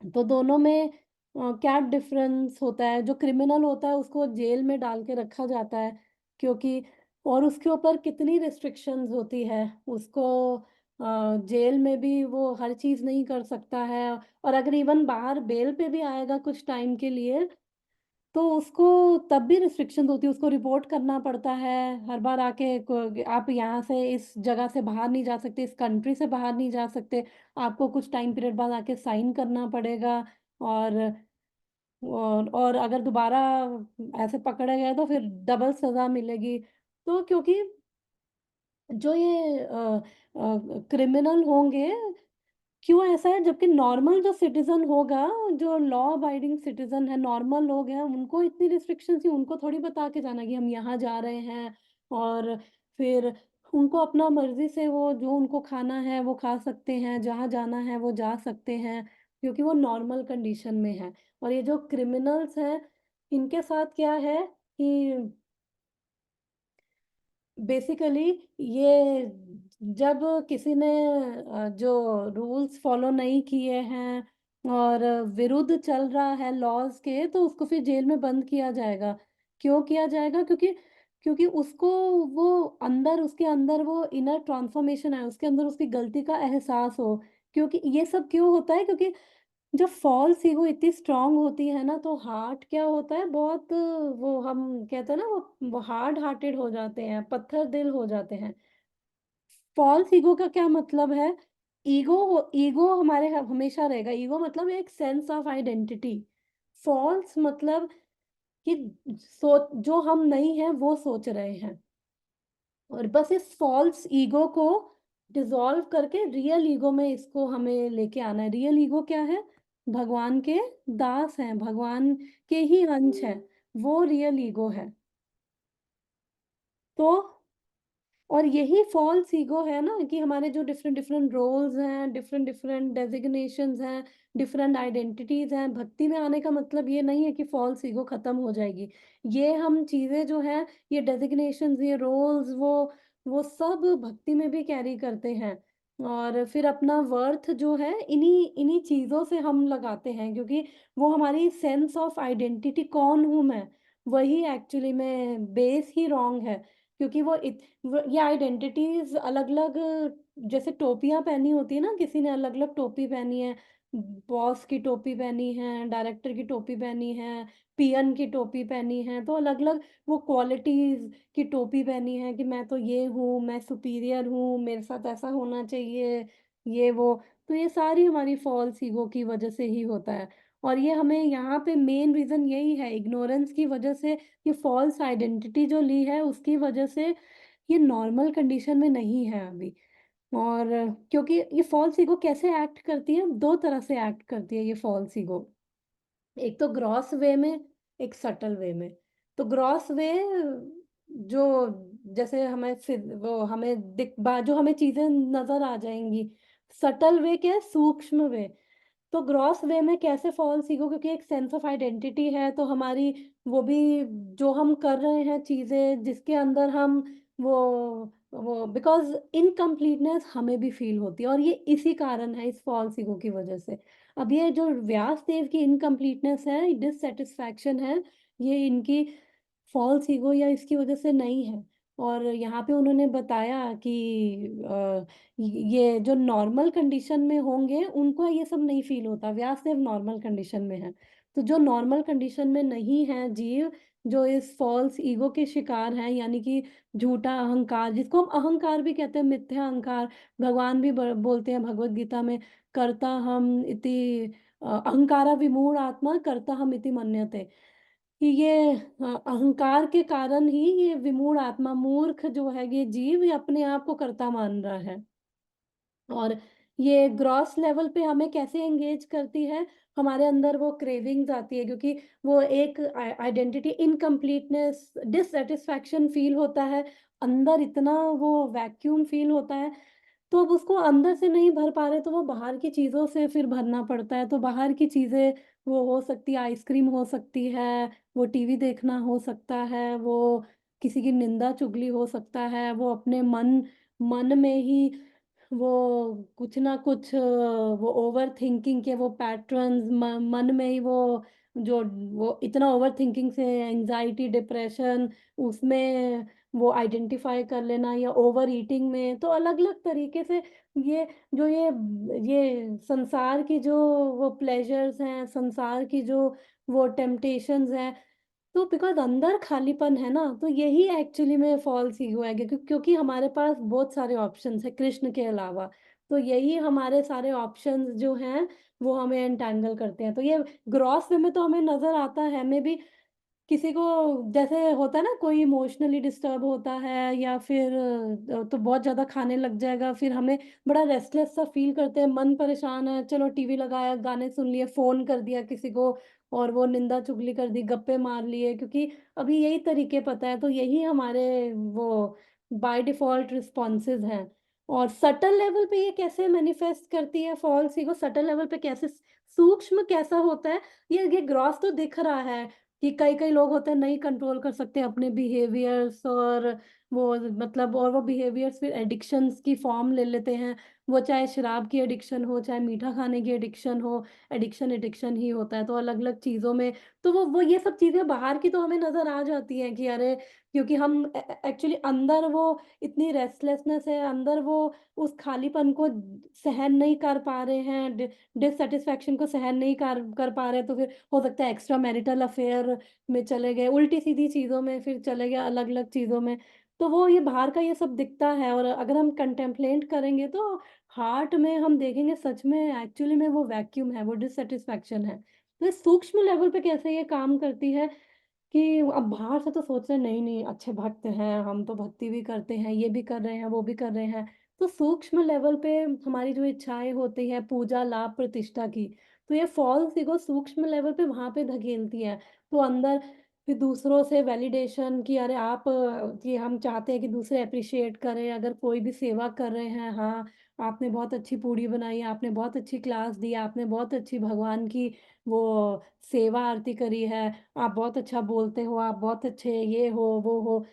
Speaker 1: तो दोनों में क्या डिफ़रेंस होता है? जो क्रिमिनल होता है उसको जेल में डाल के रखा जाता है, क्योंकि और उसके ऊपर कितनी रिस्ट्रिक्शंस होती है। उसको जेल में भी वो हर चीज़ नहीं कर सकता है, और अगर इवन बाहर बेल पे भी आएगा कुछ टाइम के लिए, तो उसको तब भी रिस्ट्रिक्शंस होती है, उसको रिपोर्ट करना पड़ता है हर बार आके, आप यहाँ से इस जगह से बाहर नहीं जा सकते, इस कंट्री से बाहर नहीं जा सकते, आपको कुछ टाइम पीरियड बाद आके साइन करना पड़ेगा। और और अगर दोबारा ऐसे पकड़े गए तो फिर डबल सज़ा मिलेगी। तो क्योंकि जो ये क्रिमिनल होंगे, क्यों ऐसा है? जबकि नॉर्मल जो सिटीज़न होगा, जो लॉ अबाइडिंग सिटीज़न है, नॉर्मल लोग हैं, उनको इतनी रिस्ट्रिक्शंस ही, उनको थोड़ी बता के जाना कि हम यहाँ जा रहे हैं, और फिर उनको अपना मर्ज़ी से वो जो उनको खाना है वो खा सकते हैं, जहाँ जाना है वो जा सकते हैं, क्योंकि वो नॉर्मल कंडीशन में है। और ये जो क्रिमिनल्स हैं, इनके साथ क्या है कि बेसिकली ये, जब किसी ने जो रूल्स फॉलो नहीं किए हैं और विरुद्ध चल रहा है लॉज़ के, तो उसको फिर जेल में बंद किया जाएगा। क्यों किया जाएगा? क्योंकि क्योंकि उसको, वो अंदर, उसके अंदर वो इनर ट्रांसफॉर्मेशन है, उसके अंदर उसकी गलती का एहसास हो। क्योंकि ये सब क्यों होता है? क्योंकि जब फॉल्स ईगो इतनी स्ट्रांग होती है ना, तो हार्ट क्या होता है, बहुत, वो हम कहते हैं ना, वो हार्ड हार्टेड हो जाते हैं, पत्थर दिल हो जाते हैं। फॉल्स ईगो का क्या मतलब है? ईगो हमारे हमेशा रहेगा। ईगो मतलब एक सेंस ऑफ आइडेंटिटी। फॉल्स मतलब कि जो हम नहीं हैं वो सोच रहे हैं, और बस इस फॉल्स ईगो को डिसॉल्व करके रियल ईगो में इसको हमें लेके आना है। रियल ईगो क्या है? भगवान के दास हैं, भगवान के ही अंश हैं, वो रियल ईगो है। तो और यही फ़ॉल्स ईगो है ना, कि हमारे जो डिफरेंट डिफरेंट रोल्स हैं, डिफरेंट डिफरेंट डेज़िग्नेशंस हैं, डिफरेंट आइडेंटिटीज़ हैं। भक्ति में आने का मतलब ये नहीं है कि फ़ॉल्स ईगो ख़त्म हो जाएगी। ये हम चीज़ें जो हैं, ये डेज़िग्नेशंस, ये रोल्स, वो सब भक्ति में भी कैरी करते हैं। और फिर अपना वर्थ जो है इन्हीं इन्हीं चीज़ों से हम लगाते हैं, क्योंकि वो हमारी सेंस ऑफ आइडेंटिटी, कौन हूँ मैं, वही एक्चुअली में बेस ही रॉन्ग है। क्योंकि ये आइडेंटिटीज़ अलग-अलग, जैसे टोपियाँ पहनी होती है ना, किसी ने अलग-अलग टोपी पहनी है, बॉस की टोपी पहनी है, डायरेक्टर की टोपी पहनी है, पीएन की टोपी पहनी है, तो अलग-अलग वो क्वालिटीज़ की टोपी पहनी है कि मैं तो ये हूँ, मैं सुपीरियर हूँ, मेरे साथ ऐसा होना चाहिए, ये वो। तो ये सारी हमारी फ़ॉल्स ईगो की वज़ह से ही होता है। और ये हमें यहाँ पे मेन रीज़न यही है, इग्नोरेंस की वज़ह से, ये फ़ॉल्स आइडेंटिटी जो ली है उसकी वजह से ये नॉर्मल कंडीशन में नहीं है अभी। और क्योंकि ये फ़ॉल्स ईगो कैसे एक्ट करती है, 2 तरह से एक्ट करती है ये फ़ॉल्स ईगो। एक तो ग्रॉस वे में, एक सटल वे में। तो ग्रॉस वे जो जैसे हमें वो हमें जो हमें चीज़ें नज़र आ जाएँगी। सटल वे क्या है? सूक्ष्म वे। तो ग्रॉस वे में कैसे फॉल्स ईगो, क्योंकि एक सेंस ऑफ आइडेंटिटी है, तो हमारी वो भी जो हम कर रहे हैं चीज़ें जिसके अंदर हम वो बिकॉज़ इनकम्प्लीटनेस हमें भी फ़ील होती है, और ये इसी कारण है, इस फॉल्स ईगो की वज़ह से। अब ये जो व्यास देव की इनकम्प्लीटनेस है, डिससैटिस्फैक्शन है, ये इनकी फॉल्स ईगो या इसकी वज़ह से नहीं है। और यहाँ पे उन्होंने बताया कि ये जो नॉर्मल कंडीशन में होंगे, उनको ये सब नहीं फ़ील होता, व्यासदेव नॉर्मल कंडीशन में हैं। तो जो नॉर्मल कंडीशन में नहीं हैं जीव, जो इस फ़ॉल्स ईगो के शिकार हैं, यानी कि झूठा अहंकार, जिसको हम अहंकार भी कहते हैं, मिथ्या अहंकार। भगवान भी ब बोलते हैं भगवद गीता में, कर्ता हम इति अहंकारा विमूढ़ आत्मा कर्ता हम इति मन्यते। कि ये अहंकार के कारण ही ये विमूढ़ आत्मा, मूर्ख जो है ये जीव, ये अपने आप को कर्ता मान रहा है। और ये ग्रॉस लेवल पे हमें कैसे एंगेज करती है, हमारे अंदर वो क्रेविंग्स आती है, क्योंकि वो एक आइडेंटिटी इनकम्प्लीटनेस, डिससैटिस्फैक्शन फील होता है, अंदर इतना वो वैक्यूम फील होता है। तो अब उसको अंदर से नहीं भर पा रहे, तो वो बाहर की चीज़ों से फिर भरना पड़ता है। तो बाहर की चीज़ें वो हो सकती है, आइसक्रीम हो सकती है, वो टीवी देखना हो सकता है, वो किसी की निंदा चुगली हो सकता है, वो अपने मन मन में ही वो कुछ ना कुछ वो ओवरथिंकिंग के वो पैटर्न्स, मन में ही वो जो वो इतना ओवरथिंकिंग से एंग्ज़ायटी, डिप्रेशन, उसमें वो आइडेंटिफ़ाई कर लेना, या ओवर ईटिंग में, तो अलग-अलग तरीके से ये जो ये संसार की जो वो प्लेज़र्स हैं, संसार की जो वो टेम्पटेशंस हैं, तो बिकॉज़ अंदर खालीपन है ना, तो यही एक्चुअली में फ़ॉल्स ईगो है, क्योंकि हमारे पास बहुत सारे ऑप्शंस हैं कृष्ण के अलावा। तो यही हमारे सारे ऑप्शंस जो हैं, वो हमें एंटेंगल करते हैं। तो ये ग्रॉस वे में तो हमें नज़र आता है, मेबी किसी को जैसे होता है ना, कोई इमोशनली डिस्टर्ब होता है, या फिर तो बहुत ज़्यादा खाने लग जाएगा, फिर हमें बड़ा रेस्टलेस सा फ़ील करते हैं, मन परेशान है, चलो टीवी लगाया, गाने सुन लिए, फ़ोन कर दिया किसी को, और वो निंदा चुगली कर दी, गप्पे मार लिए, क्योंकि अभी यही तरीके पता है, तो यही हमारे वो बाय डिफ़ॉल्ट रिस्पॉन्सेज़ हैं। और सटल लेवल पे ये कैसे मैनिफेस्ट करती है फॉल्स ईगो, सटल लेवल पे कैसे सूक्ष्म कैसा होता है, ये ग्रॉस तो दिख रहा है कि कई-कई लोग होते हैं नहीं कंट्रोल कर सकते अपने बिहेवियर्स, और वो मतलब और वो बिहेवियर्स फिर एडिक्शंस की फॉर्म ले लेते हैं। वो चाहे शराब की एडिक्शन हो, चाहे मीठा खाने की एडिक्शन हो, एडिक्शन एडिक्शन ही होता है। तो अलग-अलग चीज़ों में तो वो ये सब चीज़ें बाहर की तो हमें नज़र आ जाती हैं कि अरे, क्योंकि हम एक्चुअली अंदर वो इतनी रेस्टलेसनेस है, अंदर वो उस खालीपन को सहन नहीं कर पा रहे हैं, डिससैटिस्फैक्शन को सहन नहीं कर पा रहे, तो फिर हो सकता है एक्स्ट्रा मैरिटल अफेयर में चले गए, उल्टी-सीधी चीज़ों में फिर चले गए, अलग-अलग चीज़ों में। तो वो ये बाहर का ये सब दिखता है, और अगर हम कंटेम्पलेट करेंगे तो हार्ट में हम देखेंगे सच में एक्चुअली में वो वैक्यूम है, वो डिससैटिस्फैक्शन है। तो इस सूक्ष्म लेवल पे कैसे ये काम करती है कि अब बाहर से तो सोच रहे हैं नहीं-नहीं अच्छे भक्त हैं, हम तो भक्ति भी करते हैं, ये भी कर रहे हैं, वो भी कर रहे हैं। तो सूक्ष्म लेवल पे हमारी जो इच्छाएँ होती हैं पूजा, लाभ, प्रतिष्ठा की, तो ये फॉल्स ईगो सूक्ष्म लेवल पे वहाँ पे धकेलती है। तो अंदर फिर दूसरों से वैलिडेशन कि अरे आप कि हम चाहते हैं कि दूसरे एप्रिशिएट करें, अगर कोई भी सेवा कर रहे हैं, हाँ, आपने बहुत अच्छी पूड़ी बनाई, आपने बहुत अच्छी क्लास दी, आपने बहुत अच्छी भगवान की वो सेवा आरती करी है, आप बहुत अच्छा बोलते हो, आप बहुत अच्छे ये हो, वो हो।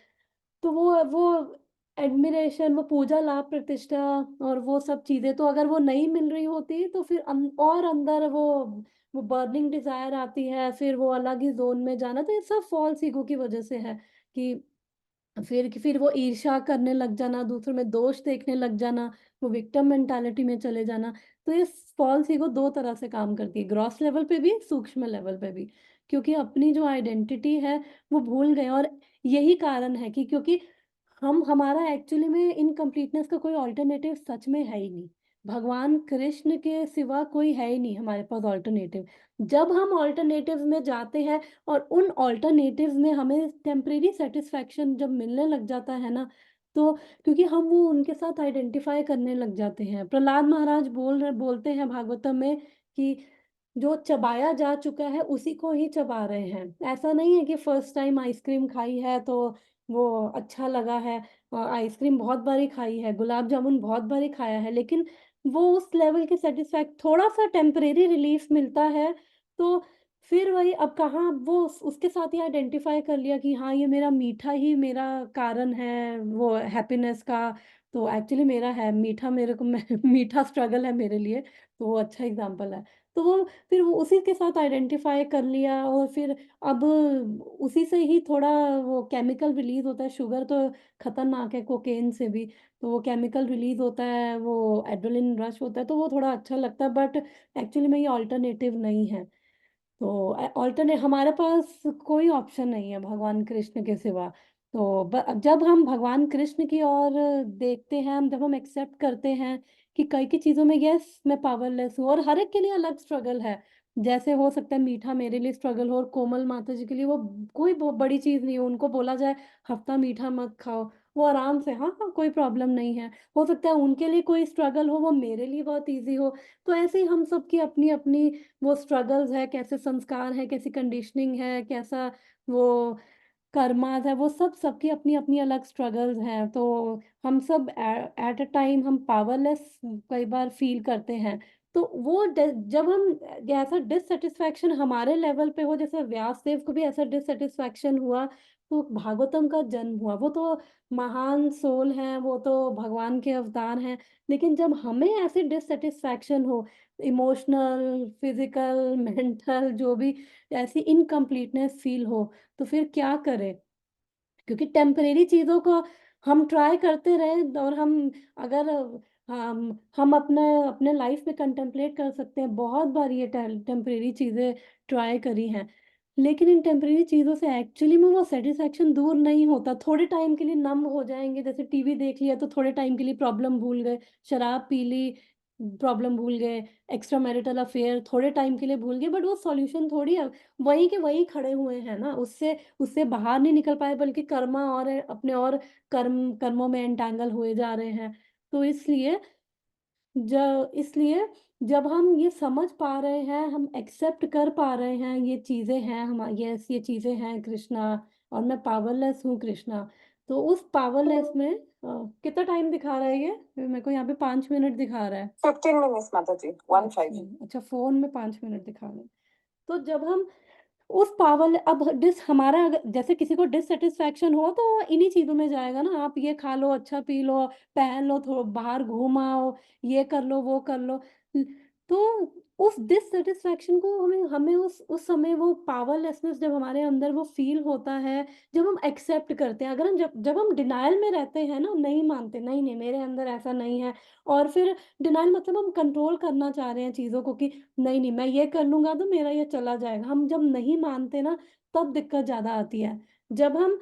Speaker 1: तो वो एडमिरेशन, वो पूजा, लाभ, प्रतिष्ठा और वो सब चीज़ें तो अगर वो नहीं मिल रही होती तो फिर और अंदर वो बर्निंग डिज़ायर आती है, फिर वो अलग ही ज़ोन में जाना, तो ये सब फ़ॉल्स ईगो की वज़ह से है कि फिर वो ईर्ष्या करने लग जाना, दूसरों में दोष देखने लग जाना, वो विक्टिम मेंटालिटी में चले जाना। तो ये फ़ॉल्स ईगो 2 तरह से काम करती है, ग्रॉस लेवल पे भी, सूक्ष्म लेवल पे भी। क्योंकि अपनी जो आइडेंटिटी है, वो भूल गए, और यही कारण है कि क्योंकि हम हमारा एक्चुअली में इनकम्प्लीटनेस का कोई अल्टरनेटिव सच में है ही नहीं। भगवान कृष्ण के सिवा कोई है ही नहीं हमारे पास अल्टरनेटिव। जब हम अल्टरनेटिव्स में जाते हैं और उन अल्टरनेटिव्स में हमें टेम्परेरी सैटिस्फैक्शन जब मिलने लग जाता है ना, तो क्योंकि हम वो उनके साथ आइडेंटिफ़ाई करने लग जाते हैं। प्रहलाद महाराज बोलते हैं भागवतम में कि जो चबाया जा चुका है उसी को ही चबा रहे हैं। ऐसा नहीं है कि फर्स्ट टाइम आइसक्रीम खाई है तो वो अच्छा लगा है। आइसक्रीम बहुत बारी खाई है, गुलाब जामुन बहुत बारी खाया है, लेकिन वो उस लेवल की थोड़ा-सा टेम्परेरी रिलीफ़ मिलता है, तो फिर वही अब कहाँ वो उसके साथ ही आइडेंटिफ़ाई कर लिया कि हाँ, ये मेरा मीठा ही मेरा कारण है वो हैप्पीनेस का, तो एक्चुअली मेरा है मीठा, मेरे को मैं मीठा स्ट्रगल है मेरे लिए, तो वो अच्छा एग्ज़ाम्पल है। तो वो फिर वो उसी के साथ आइडेंटिफ़ाई कर लिया और फिर अब उसी से ही थोड़ा वो केमिकल रिलीज़ होता है, शुगर तो खतरनाक है कोकेन से भी, तो वो केमिकल रिलीज़ होता है, वो एड्रेनलिन रश होता है, तो वो थोड़ा अच्छा लगता है, बट एक्चुअली में ये अल्टरनेटिव नहीं है। तो ऑल्टरने हमारे पास कोई ऑप्शन नहीं है भगवान कृष्ण के सिवा। तो जब हम भगवान कृष्ण की ओर देखते हैं, जब हम एक्सेप्ट करते हैं कि कई चीज़ों में यस मैं पावरलेस हूँ और हर एक के लिए अलग स्ट्रगल है। जैसे हो सकता है मीठा मेरे लिए स्ट्रगल हो और कोमल माता जी के लिए वो कोई बड़ी चीज़ नहीं है। उनको बोला जाए हफ्ता मीठा मत खाओ, वो आराम से हाँ, हाँ, कोई प्रॉब्लम नहीं है। हो सकता है उनके लिए कोई स्ट्रगल हो, वो मेरे लिए बहुत ईज़ी हो। तो ऐसे ही हम सबकी अपनी-अपनी वो स्ट्रगल्स है, कैसे संस्कार है, कैसी कंडीशनिंग है, कैसा वो कर्मास है, वो सब सबकी अपनी-अपनी अलग स्ट्रगल्स हैं। तो हम सब एट अ टाइम हम पावरलेस कई बार फ़ील करते हैं। तो वो जब हम ऐसा डिससैटिस्फैक्शन हमारे लेवल पे हो, जैसे व्यासदेव को भी ऐसा डिससैटिस्फैक्शन हुआ, तो भागवतम का जन्म हुआ। वो तो महान सोल हैं, वो तो भगवान के अवतार हैं। लेकिन जब हमें ऐसी डिससैटिस्फैक्शन हो, इमोशनल, फिज़िकल, मेंटल जो भी ऐसी इनकम्प्लीटनेस फ़ील हो, तो फिर क्या करें? क्योंकि टेम्परेरी चीज़ों को हम ट्राई करते रहें और हम अगर हम अपने अपने लाइफ़ में कंटेम्पलेट कर सकते हैं, बहुत बार ये टेम्परेरी चीज़ें ट्राई करी हैं। लेकिन इन टेम्परेरी चीज़ों से एक्चुअली में वो सैटिस्फैक्शन दूर नहीं होता। थोड़े टाइम के लिए नम हो जाएँगे, जैसे टीवी देख लिया तो थोड़े टाइम के लिए प्रॉब्लम भूल गए, शराब पी ली, प्रॉब्लम भूल गए, एक्स्ट्रा मैरिटल अफ़ेयर थोड़े टाइम के लिए भूल गए, बट वो सॉल्यूशन थोड़ी है। वहीं के वहीं खड़े हुए हैं ना, उससे बाहर नहीं निकल पाए, बल्कि कर्मा और अपने और कर्मों में एंटेंगल हुए जा रहे हैं। तो इसलिए जब हम ये समझ पा रहे हैं, हम एक्सेप्ट कर पा रहे हैं, ये चीज़ें हैं यस ये चीज़ें हैं कृष्णा और मैं पावरलेस हूँ कृष्णा। तो उस पावरलेस में कितना टाइम दिखा रहा है ये? मेरे को यहाँ पे 5 मिनट दिखा रहा है।
Speaker 2: 15 minutes, Mataji. 15.
Speaker 1: अच्छा, अच्छा फ़ोन में 5 मिनट दिखा रहा है। तो जब हम उस पावल अब डिस हमारा अगर जैसे किसी को डिससैटिस्फैक्शन हो तो वो इन्हीं चीज़ों में जाएगा ना, आप ये खा लो, अच्छा पी लो, पहन लो, बाहर घूम आओ, ये कर लो, वो कर लो। ल तो उस डिससैटिस्फैक्शन को हमें हमें उस समय वो पावरलेसनेस जब हमारे अंदर वो फ़ील होता है, जब हम एक्सेप्ट करते हैं, अगर हम जब जब हम डिनायल में रहते हैं ना, नहीं मानते, नहीं, नहीं मेरे अंदर ऐसा नहीं है और फिर डिनायल मतलब हम कंट्रोल करना चाह रहे हैं चीज़ों को कि नहीं, नहीं, मैं ये कर लूँगा तो मेरा ये चला जाएगा। हम जब नहीं मानते ना, तब दिक्कत ज़्यादा आती है। जब हम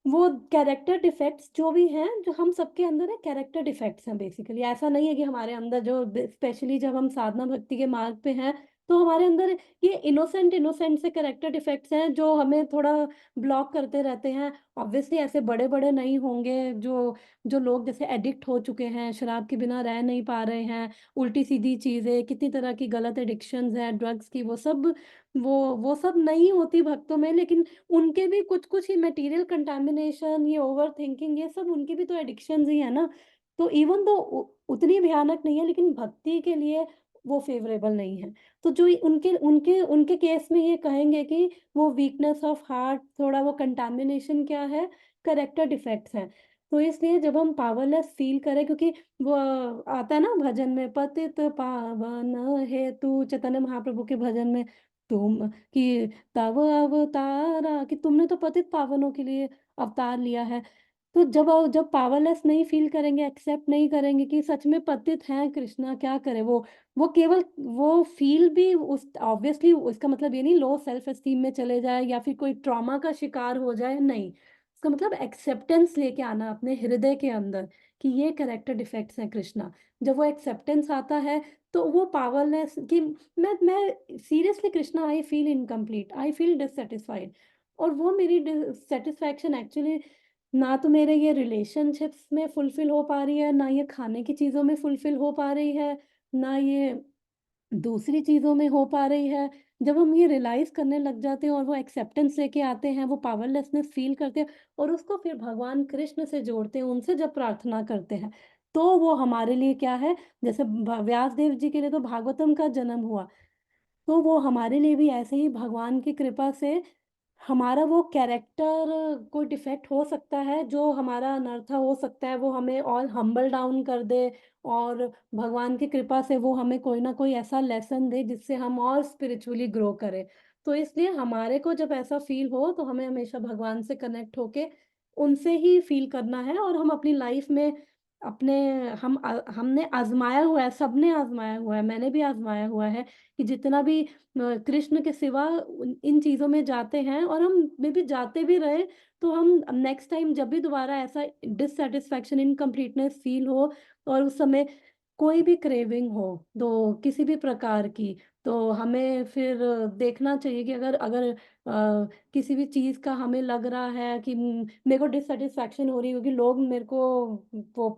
Speaker 1: वो कैरेक्टर डिफेक्ट्स जो भी हैं, जो हम सबके अंदर है कैरेक्टर डिफेक्ट्स हैं बेसिकली। ऐसा नहीं है कि हमारे अंदर जो स्पेशली जब हम साधना भक्ति के मार्ग पे हैं, तो हमारे अंदर ये इनोसेंट से कैरेक्टर डिफेक्ट्स हैं जो हमें थोड़ा ब्लॉक करते रहते हैं। ऑब्वियसली ऐसे बड़े-बड़े नहीं होंगे जो जो लोग जैसे एडिक्ट हो चुके हैं, शराब के बिना रह नहीं पा रहे हैं, उल्टी-सीधी चीज़ें, कितनी तरह की गलत एडिक्शंस हैं, ड्रग्स की, वो सब नहीं होती भक्तों में, लेकिन उनके भी कुछ-कुछ ही मटीरियल कंटामिनेशन, ये ओवरथिंकिंग, ये सब उनकी भी तो एडिक्शंस ही है ना। तो इवन दो उतनी भयानक नहीं है, लेकिन भक्ति के लिए वो फ़ेवरेबल नहीं है। तो जो उनके उनके उनके केस में ये कहेंगे कि वो वीकनेस ऑफ हार्ट, थोड़ा वो कंटामिनेशन क्या है, कैरेक्टर डिफेक्ट्स हैं। तो इसलिए जब हम पावरलेस फ़ील करें, क्योंकि वो आता है ना भजन में, पतित पावन है तू, चैतन्य महाप्रभु के भजन में, तुम कि तव अवतारा, कि तुमने तो पतित पावनों के लिए अवतार लिया है। तो जब पावरलेस नहीं फ़ील करेंगे, एक्सेप्ट नहीं करेंगे कि सच में पतित हैं कृष्णा, क्या करें वो केवल वो फ़ील भी उस ऑब्वियसली उसका मतलब ये नहीं लो सेल्फ एस्टीम में चले जाए या फिर कोई ट्रॉमा का शिकार हो जाए, नहीं। इसका मतलब एक्सेप्टेंस लेके आना अपने हृदय के अंदर कि ये कैरेक्टर डिफेक्ट्स हैं कृष्णा। जब वो एक्सेप्टेंस आता है, तो वो पावरलेस कि मैं seriously Krishna, I feel incomplete, I feel dissatisfied, और वो मेरी डिससैटिस्फैक्शन एक्चुअली ना तो मेरे ये रिलेशनशिप्स में फुलफिल हो पा रही है, ना ये खाने की चीज़ों में फुलफिल हो पा रही है, ना ये दूसरी चीज़ों में हो पा रही है। जब हम ये रियलाइज़ करने लग जाते हैं और वो एक्सेप्टेंस लेके आते हैं, वो पावरलेसनेस फ़ील करते हैं और उसको फिर भगवान कृष्ण से जोड़ते हैं, उनसे जब प्रार्थना करते हैं, तो वो हमारे लिए क्या है, जैसे व्यास देव जी के लिए तो भागवतम का जन्म हुआ, तो वो हमारे लिए भी ऐसे ही भगवान की कृपा से हमारा वो कैरेक्टर कोई डिफेक्ट हो सकता है, जो हमारा अनर्था हो सकता है, वो हमें और हम्बल डाउन कर दे और भगवान की कृपा से वो हमें कोई ना कोई ऐसा लेसन दे जिससे हम और स्पिरिचुअली ग्रो करें। तो इसलिए हमारे को जब ऐसा फ़ील हो तो हमें हमेशा भगवान से कनेक्ट होके उनसे ही फ़ील करना है और हम अपनी लाइफ़ में अपने हमने आज़माया हुआ है, सबने आज़माया हुआ है, मैंने भी आज़माया हुआ है कि जितना भी कृष्ण के सिवा इन चीज़ों में जाते हैं और हम मे बी जाते भी रहे तो हम नेक्स्ट टाइम जब भी दोबारा ऐसा डिससैटिस्फैक्शन इनकम्प्लीटनेस फील हो और उस समय कोई भी क्रेविंग हो तो किसी भी प्रकार की तो हमें फिर देखना चाहिए कि अगर अगर किसी भी चीज़ का हमें लग रहा है कि मेरे को डिससैटिस्फैक्शन हो रही है क्योंकि लोग मेरे को वो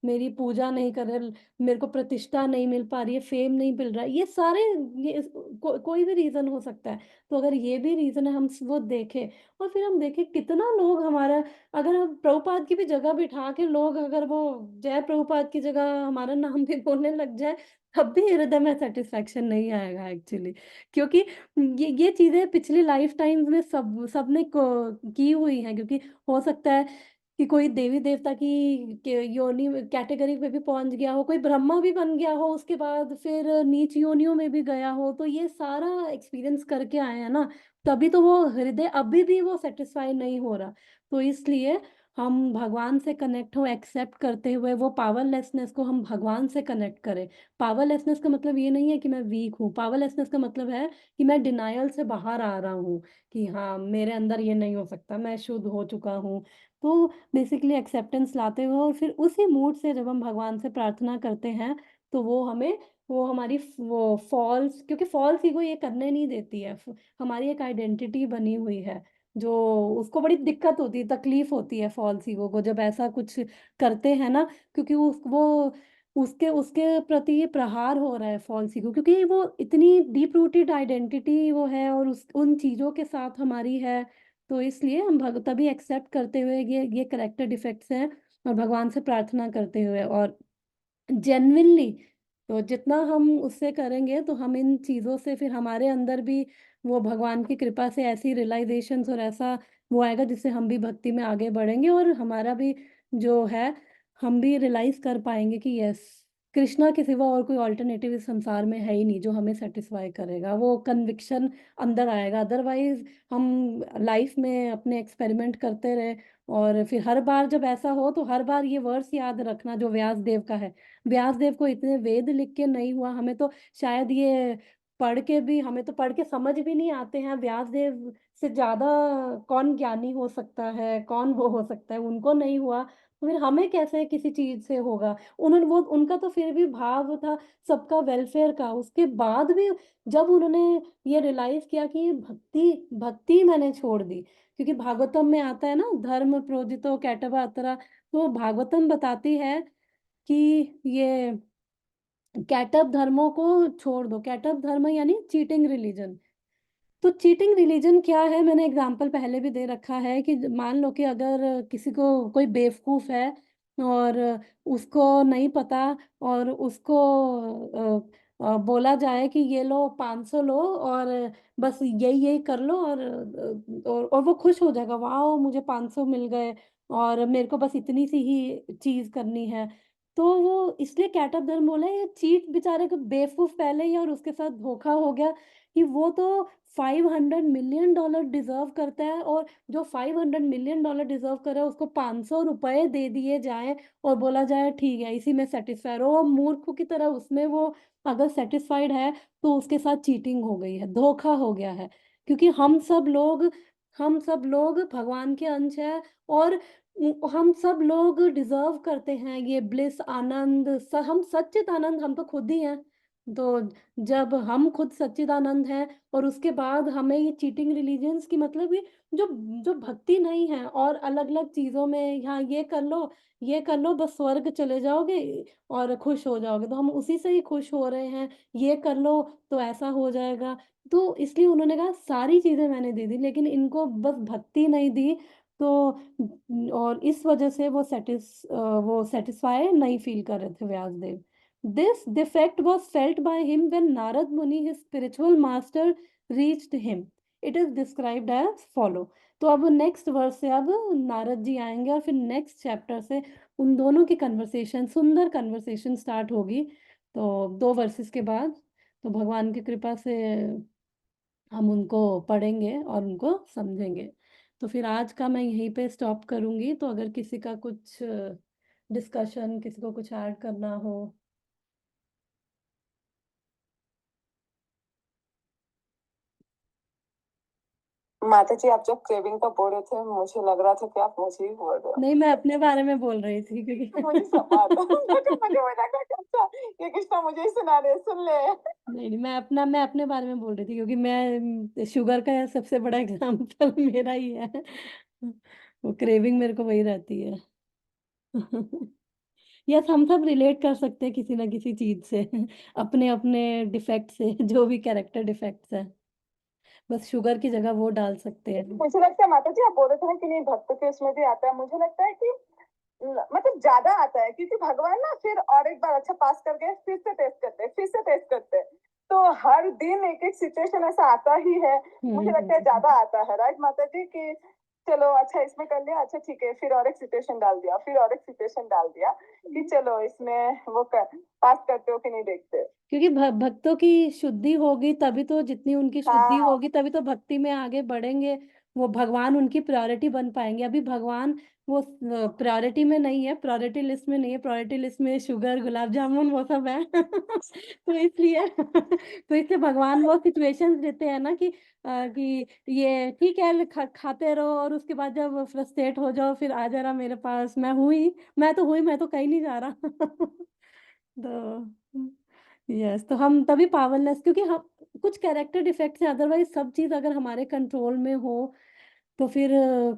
Speaker 1: मेरी पूजा नहीं कर रहे, मेरे को प्रतिष्ठा नहीं मिल पा रही है, फेम नहीं मिल रहा है, ये सारे ये कोई भी रीज़न हो सकता है। तो अगर ये भी रीज़न है हम वो देखें और फिर हम देखें कितना लोग हमारा अगर हम प्रभुपाद की भी जगह बिठा के लोग अगर वो जय प्रभुपाद की जगह हमारा नाम भी बोलने लग जाए, तब भी हृदय में सैटिस्फैक्शन नहीं आएगा एक्चुअली। क्योंकि ये चीज़ें पिछली लाइफ़ टाइम्स में सबने को की हुई हैं क्योंकि हो सकता है कि कोई देवी-देवता की के योनि कैटेगरी पे भी पहुँच गया हो, कोई ब्रह्मा भी बन गया हो, उसके बाद फिर नीच योनियों में भी गया हो, तो ये सारा एक्सपीरियंस करके आए हैं ना, तभी तो वो हृदय अभी भी वो सैटिस्फाई नहीं हो रहा। तो इसलिए हम भगवान से कनेक्ट हो एक्सेप्ट करते हुए वो पावरलेसनेस को हम भगवान से कनेक्ट करें। पावरलेसनेस का मतलब ये नहीं है कि मैं वीक हूँ, पावरलेसनेस का मतलब है कि मैं डिनायल से बाहर आ रहा हूँ, कि हाँ, मेरे अंदर ये नहीं हो सकता, मैं शुद्ध हो चुका हूँ। तो बेसिकली एक्सेप्टेंस लाते हुए और फिर उसी मूड से जब हम भगवान से प्रार्थना करते हैं, तो वो हमें वो हमारी वो फ़ॉल्स क्योंकि फ़ॉल्स ईगो ये करने नहीं देती है। हमारी एक आइडेंटिटी बनी हुई है, जो उसको बड़ी दिक्कत होती है, तकलीफ़ होती है फ़ॉल्स ईगो को जब ऐसा कुछ करते हैं ना, क्योंकि वो उसके उसके प्रति ये प्रहार हो रहा है फ़ॉल्स ईगो क्योंकि वो इतनी डीप रूटेड आइडेंटिटी वो है और उस उन चीज़ों के साथ हमारी है तो इसलिए हम तभी एक्सेप्ट करते हुए ये करैक्टर डिफेक्ट्स हैं और भगवान से प्रार्थना करते हुए और जेन्युइनली तो जितना हम उससे करेंगे तो हम इन चीज़ों से फिर हमारे अंदर भी वो भगवान की कृपा से ऐसी रियलाइज़ेशंस और ऐसा वो आएगा जिससे हम भी भक्ति में आगे बढ़ेंगे और हमारा भी जो है हम भी रियलाइज़ कर पाएँगे कि यस कृष्णा के सिवा और कोई अल्टरनेटिव इस संसार में है ही नहीं जो हमें सैटिस्फाई करेगा। वो कन्विक्शन अंदर आएगा अदरवाइज़ हम लाइफ़ में अपने एक्सपेरिमेंट करते रहे और फिर हर बार जब ऐसा हो तो हर बार ये वर्ड्स याद रखना जो व्यास देव का है। व्यासदेव को इतने वेद लिख के नहीं हुआ, हमें तो शायद ये पढ़ के भी हमें तो पढ़ के समझ भी नहीं आते हैं, व्यासदेव से ज़्यादा कौन ज्ञानी हो सकता है, कौन वो हो सकता है, उनको नहीं हुआ, तो फिर हमें कैसे किसी चीज़ से होगा? उन्होंने वो उनका तो फिर भी भाव था सबका वेलफेयर का, उसके बाद भी जब उन्होंने ये रियलाइज़ किया कि ये भक्ति भक्ति मैंने छोड़ दी, क्योंकि भागवतम में आता है ना धर्म प्रोदितो कैटभ, तो भागवतम बताती है कि ये कैटअप धर्मों को छोड़ दो। कैटअप धर्म यानी चीटिंग रिलीजन। तो चीटिंग रिलीजन क्या है मैंने एग्जाम्पल पहले भी दे रखा है कि मान लो कि अगर किसी को कोई बेवकूफ़ है और उसको नहीं पता और उसको बोला जाए कि ये लो 500 लो और बस यही-यही कर लो और वो खुश हो जाएगा, वाओ! मुझे 500 मिल गए और मेरे को बस इतनी सी ही चीज़ करनी है। तो वो इसलिए कैटअप धर्म बोला है, ये चीट बेचारे को बेवकूफ़ पहले ही और उसके साथ धोखा हो गया कि वो तो $500 मिलियन डिज़र्व करता है और जो $500 मिलियन डिज़र्व कर रहा है उसको ₹500 दे दिए जाएँ और बोला जाए ठीक है इसी में सैटिस्फाई रहो। वो मूर्ख की तरह उसमें वो अगर सैटिस्फाइड है तो उसके साथ चीटिंग हो गई है, धोखा हो गया है। क्योंकि हम सब लोग भगवान के अंश हैं और हम सब लोग डिज़र्व करते हैं ये ब्लिस आनंद हम सच्चित आनंद हम तो खुद ही हैं। तो जब हम खुद सच्चिदानंद हैं और उसके बाद हमें ये चीटिंग रिलीजन्स की मतलब ये जो जो भक्ति नहीं है और अलग-अलग चीज़ों में यहाँ ये कर लो बस स्वर्ग चले जाओगे और खुश हो जाओगे। तो हम उसी से ही खुश हो रहे हैं, ये कर लो तो ऐसा हो जाएगा। तो इसलिए उन्होंने कहा सारी चीज़ें मैंने दे दी लेकिन इनको बस भक्ति नहीं दी तो और इस वज़ह से वो सैटिस्फाई नहीं फ़ील कर रहे थे Vyasdev. This defect was felt by him when Narad Muni, his spiritual master, reached him. It is described as follow. तो अब नेक्स्ट वर्स से अब नारद जी आएँगे और फिर नेक्स्ट चैप्टर से उन दोनों की कन्वर्सेशन सुंदर कन्वर्सेशन स्टार्ट होगी। तो 2 वर्सेस के बाद तो भगवान की कृपा से हम उनको पढ़ेंगे और उनको समझेंगे। तो फिर आज का मैं यहीं पे स्टॉप करूँगी, तो अगर किसी का कुछ डिस्कशन, किसी को कुछ ऐड करना हो।
Speaker 3: माता जी, आप जब क्रेविंग का बोल रहे थे, मुझे लग रहा था कि आप मुझे ही बोल रहे हो।
Speaker 1: नहीं, मैं अपने बारे में बोल रही थी क्योंकि
Speaker 3: मुझे सब आता है। मुझे वो लगा कि अच्छा, ये कृष्णा मुझे ही सुना रहे, सुन ले।
Speaker 1: नहीं, मैं अपने बारे में बोल रही थी क्योंकि मैं शुगर का सबसे बड़ा एग्ज़ाम्पल मेरा ही है। वो क्रेविंग मेरे को वही रहती है। यस, हम सब रिलेट कर सकते हैं किसी न किसी चीज़ से अपने-अपने डिफेक्ट से जो भी कैरेक्टर डिफेक्ट्स हैं। बस शुगर की जगह वो डाल सकते हैं।
Speaker 3: मुझे लगता है माता जी, आप बोल रहे थे ना कि नहीं भक्त के इसमें भी आता है। मुझे लगता है कि मतलब ज्यादा आता है, क्योंकि भगवान ना फिर और एक बार अच्छा पास कर गए, फिर से टेस्ट करते हैं, फिर से टेस्ट करते हैं। तो हर दिन एक एक सिचुएशन ऐसा आता ही है। मुझे लगता है ज्यादा आता है, राइट माता जी, कि चलो अच्छा इसमें कर लिया, अच्छा ठीक है, फिर और एक सिचुएशन डाल दिया, फिर और एक सिचुएशन डाल दिया कि चलो इसमें वो पास करते हो कि नहीं देखते।
Speaker 1: क्योंकि भक्तों की शुद्धि होगी तभी तो जितनी उनकी शुद्धि
Speaker 3: हाँ,
Speaker 1: होगी तभी तो भक्ति में आगे बढ़ेंगे। वो भगवान उनकी प्रायोरिटी बन पाएँगे। अभी भगवान वो प्रायोरिटी में नहीं है, प्रायोरिटी लिस्ट में नहीं है, प्रायोरिटी लिस्ट में शुगर, गुलाब जामुन वो सब है। तो इसलिए तो इसलिए भगवान वो सिचुएशंस देते हैं ना कि ये ठीक है खाते रहो और उसके बाद जब फ्रस्ट्रेट हो जाओ फिर आ जाना मेरे पास, मैं तो हुई, मैं तो कहीं नहीं जा रहा। तो यस, तो हम तभी पावरलेस क्योंकि हम कुछ कैरेक्टर डिफेक्ट्स हैं अदरवाइज़ सब चीज़ अगर हमारे कंट्रोल में हो, तो फिर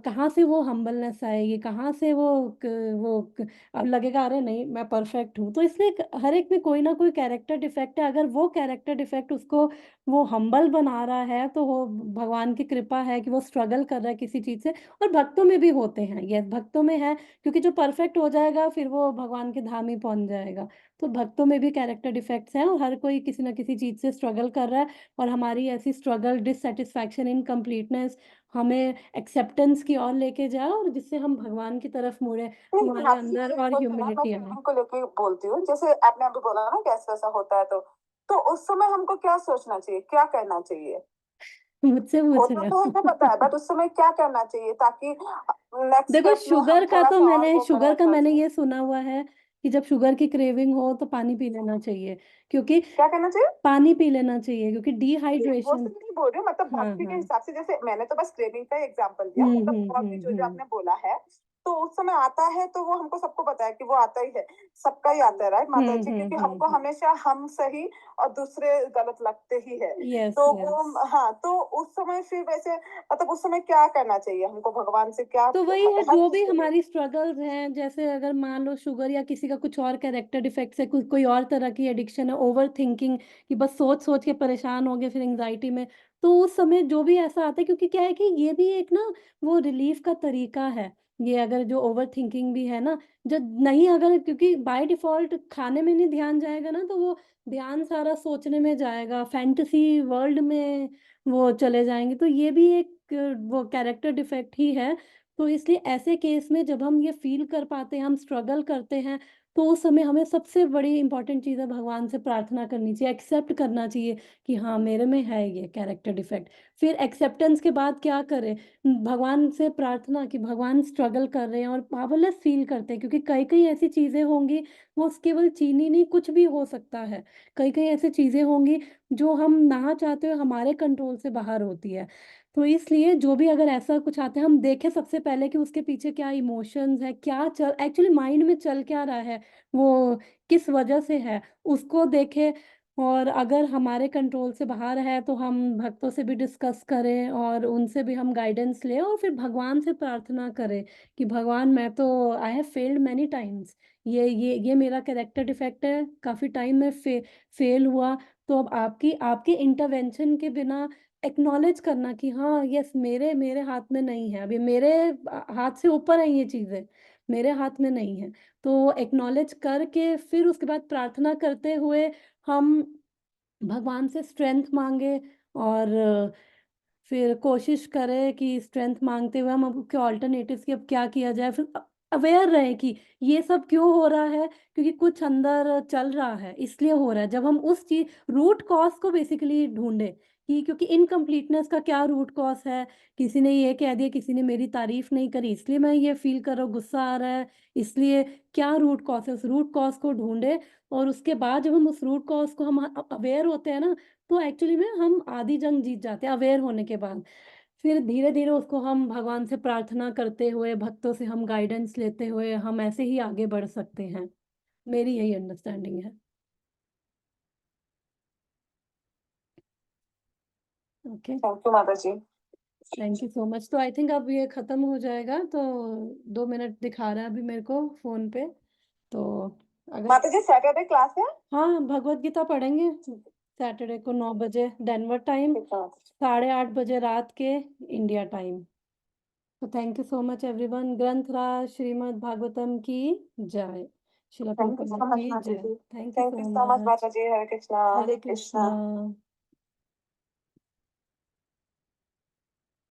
Speaker 1: कहाँ से वो हम्बलनेस आएगी, कहाँ से अब लगेगा अरे नहीं मैं परफेक्ट हूँ। तो इसलिए हर एक में कोई ना कोई कैरेक्टर डिफेक्ट है, अगर वो कैरेक्टर डिफेक्ट उसको वो हम्बल बना रहा है, तो वो भगवान की कृपा है कि वो स्ट्रगल कर रहा है किसी चीज़ से और भक्तों में भी होते हैं, यस भक्तों में है क्योंकि जो परफेक्ट हो जाएगा फिर वो भगवान के धाम ही पहुँच जाएगा। तो भक्तों में भी कैरेक्टर डिफेक्ट्स हैं और हर कोई किसी न किसी चीज़ से स्ट्रगल कर रहा है और हमारी ऐसी स्ट्रगल, डिससैटिस्फैक्शन, इनकम्प्लीटनेस हमें एक्सेप्टेंस की ओर लेके जाए और जिससे हम भगवान की तरफ मुड़े,
Speaker 3: नहीं,
Speaker 1: हमारे
Speaker 3: आपसे
Speaker 1: अंदर
Speaker 3: एक
Speaker 1: और
Speaker 3: क्वेश्चन है, मैं
Speaker 1: ह्यूमिलिटी आए।
Speaker 3: क्रेविंग को लेके बोलती हूँ। जैसे आपने अभी बोला ना कि ऐसा ऐसा होता है, तो उस समय हमको क्या सोचना चाहिए, क्या करना चाहिए?
Speaker 1: मुझसे पूछ
Speaker 3: होता
Speaker 1: रहे
Speaker 3: तो हमको पता है,
Speaker 1: हो?
Speaker 3: बट उस समय क्या करना चाहिए ताकि नेक्स्ट
Speaker 1: देखो
Speaker 3: स्टेप में हम थोड़ा सा और वो करें,
Speaker 1: शुगर का
Speaker 3: अच्छा
Speaker 1: मैंने
Speaker 3: से।
Speaker 1: ये सुना हुआ है कि जब शुगर की क्रेविंग हो तो पानी पी लेना चाहिए क्योंकि
Speaker 3: क्या करना चाहिए?
Speaker 1: पानी पी लेना चाहिए क्योंकि
Speaker 3: वो
Speaker 1: डिहाइड्रेशन।
Speaker 3: तो नहीं बोल रही हूँ, मतलब
Speaker 1: हाँ,
Speaker 3: भक्ति के
Speaker 1: हाँ।
Speaker 3: हिसाब से। जैसे मैंने तो बस क्रेविंग का एग्जांपल दिया, मतलब और भी जो जो
Speaker 1: हुँ।
Speaker 3: आपने बोला है, तो उस समय आता है तो वो हमको सबको पता है कि वो आता ही है, सबका ही आता है, राइट माता जी, क्योंकि हमको हमेशा हम सही और दूसरे गलत लगते ही है।
Speaker 1: यस,
Speaker 3: तो
Speaker 1: यस।
Speaker 3: वो हाँ, तो उस समय फिर वैसे मतलब उस समय क्या करना चाहिए हमको, भगवान से क्या
Speaker 1: तो वही है
Speaker 3: मतलब हर
Speaker 1: जो
Speaker 3: चीज
Speaker 1: भी
Speaker 3: के लिए।
Speaker 1: हमारी स्ट्रगल्स हैं जैसे अगर मान लो शुगर या किसी का कुछ और कैरेक्टर डिफेक्ट्स है कोई और तरह की एडिक्शन है ओवर थिंकिंग कि बस सोच सोच के परेशान हो गए फिर एंजाइटी में तो उस समय जो भी ऐसा आता है क्योंकि क्या है कि ये भी एक ना वो रिलीफ का तरीका है ये अगर जो ओवर थिंकिंग भी है ना जब नहीं अगर क्योंकि बाय डिफॉल्ट खाने में नहीं ध्यान जाएगा ना तो वो ध्यान सारा सोचने में जाएगा फैंटेसी वर्ल्ड में वो चले जाएंगे तो ये भी एक वो कैरेक्टर डिफेक्ट ही है तो इसलिए ऐसे केस में जब हम ये फ़ील कर पाते हैं, हम स्ट्रगल करते हैं, तो उस समय हमें सबसे बड़ी इम्पोर्टेंट चीज़ है भगवान से प्रार्थना करनी चाहिए, एक्सेप्ट करना चाहिए कि हाँ, मेरे में है ये कैरेक्टर डिफेक्ट। फिर एक्सेप्टेंस के बाद क्या करें? भगवान से प्रार्थना कि भगवान स्ट्रगल कर रहे हैं और पावरलेस फ़ील करते हैं क्योंकि कई-कई ऐसी चीज़ें होंगी, वो केवल चीनी नहीं कुछ भी हो सकता है। कई-कई ऐसी चीज़ें होंगी, जो हम ना चाहते हुए हमारे कंट्रोल से बाहर होती है। तो इसलिए जो भी अगर ऐसा कुछ आता है हम देखें सबसे पहले कि उसके पीछे क्या इमोशंस है, क्या चल एक्चुअली माइंड में चल क्या रहा है, वो किस वजह से है, उसको देखें और अगर हमारे कंट्रोल से बाहर है तो हम भक्तों से भी डिस्कस करें और उनसे भी हम गाइडेंस लें और फिर भगवान से प्रार्थना करें कि भगवान मैं तो I have failed many times, ये मेरा कैरेक्टर डिफेक्ट है, काफ़ी टाइम में फेल हुआ, तो अब आपकी आपके इंटरवेंशन के बिना एक्नॉलेज करना कि हाँ यस मेरे मेरे हाथ में नहीं है, अभी मेरे हाथ से ऊपर है ये चीज़ें, मेरे हाथ में नहीं है। तो एक्नॉलेज करके फिर उसके बाद प्रार्थना करते हुए हम भगवान से स्ट्रेंथ माँगे और फिर कोशिश करें कि स्ट्रेंथ माँगते हुए हम अब उसके ऑल्टरनेटिव्स की अब क्या किया जाए, फिर अवेयर रहें कि ये सब क्यों हो रहा है, क्योंकि कुछ अंदर चल रहा है, इसलिए हो रहा है। जब हम उस रूट कॉज़ को बेसिकली ढूँढें कि क्योंकि इनकम्प्लीटनेस का क्या रूट कॉज़ है, किसी ने ये कह दिया, किसी ने मेरी तारीफ़ नहीं करी, इसलिए मैं ये फ़ील कर रहा हूँ, गुस्सा आ रहा है, इसलिए क्या रूट कॉज़ है, उस रूट कॉज़ को ढूँढें और उसके बाद जब हम उस रूट कॉज़ को हम अवेयर होते हैं ना, तो एक्चुअली में हम आधी जंग जीत जाते हैं अवेयर होने के बाद। फिर धीरे-धीरे उसको हम भगवान से प्रार्थना करते हुए, भक्तों से हम गाइडेंस लेते हुए, हम ऐसे ही आगे बढ़ सकते हैं। मेरी यही अंडरस्टैंडिंग है। ओके,
Speaker 3: थैंक यू माता जी।
Speaker 1: Thank you so much. तो आई थिंक अब ये खत्म हो जाएगा, तो 2 मिनट दिखा रहा है अभी मेरे को फ़ोन पे। तो अगर
Speaker 3: माता जी सैटरडे क्लास है?
Speaker 1: हाँ, भगवद गीता पढ़ेंगे सैटरडे को 9 बजे डेनवर टाइम, 8:30 बजे रात के इंडिया टाइम। तो thank you so much everyone. ग्रंथराज श्रीमद् भागवतम की जय। Srila
Speaker 3: thank you
Speaker 1: Prabhupada
Speaker 3: so much
Speaker 1: की
Speaker 3: माता
Speaker 1: जय।
Speaker 3: जी।
Speaker 1: Thank you
Speaker 3: thank you
Speaker 1: so
Speaker 3: so much
Speaker 1: much.
Speaker 3: माता जी। हरे कृष्णा।
Speaker 1: हरे कृष्णा।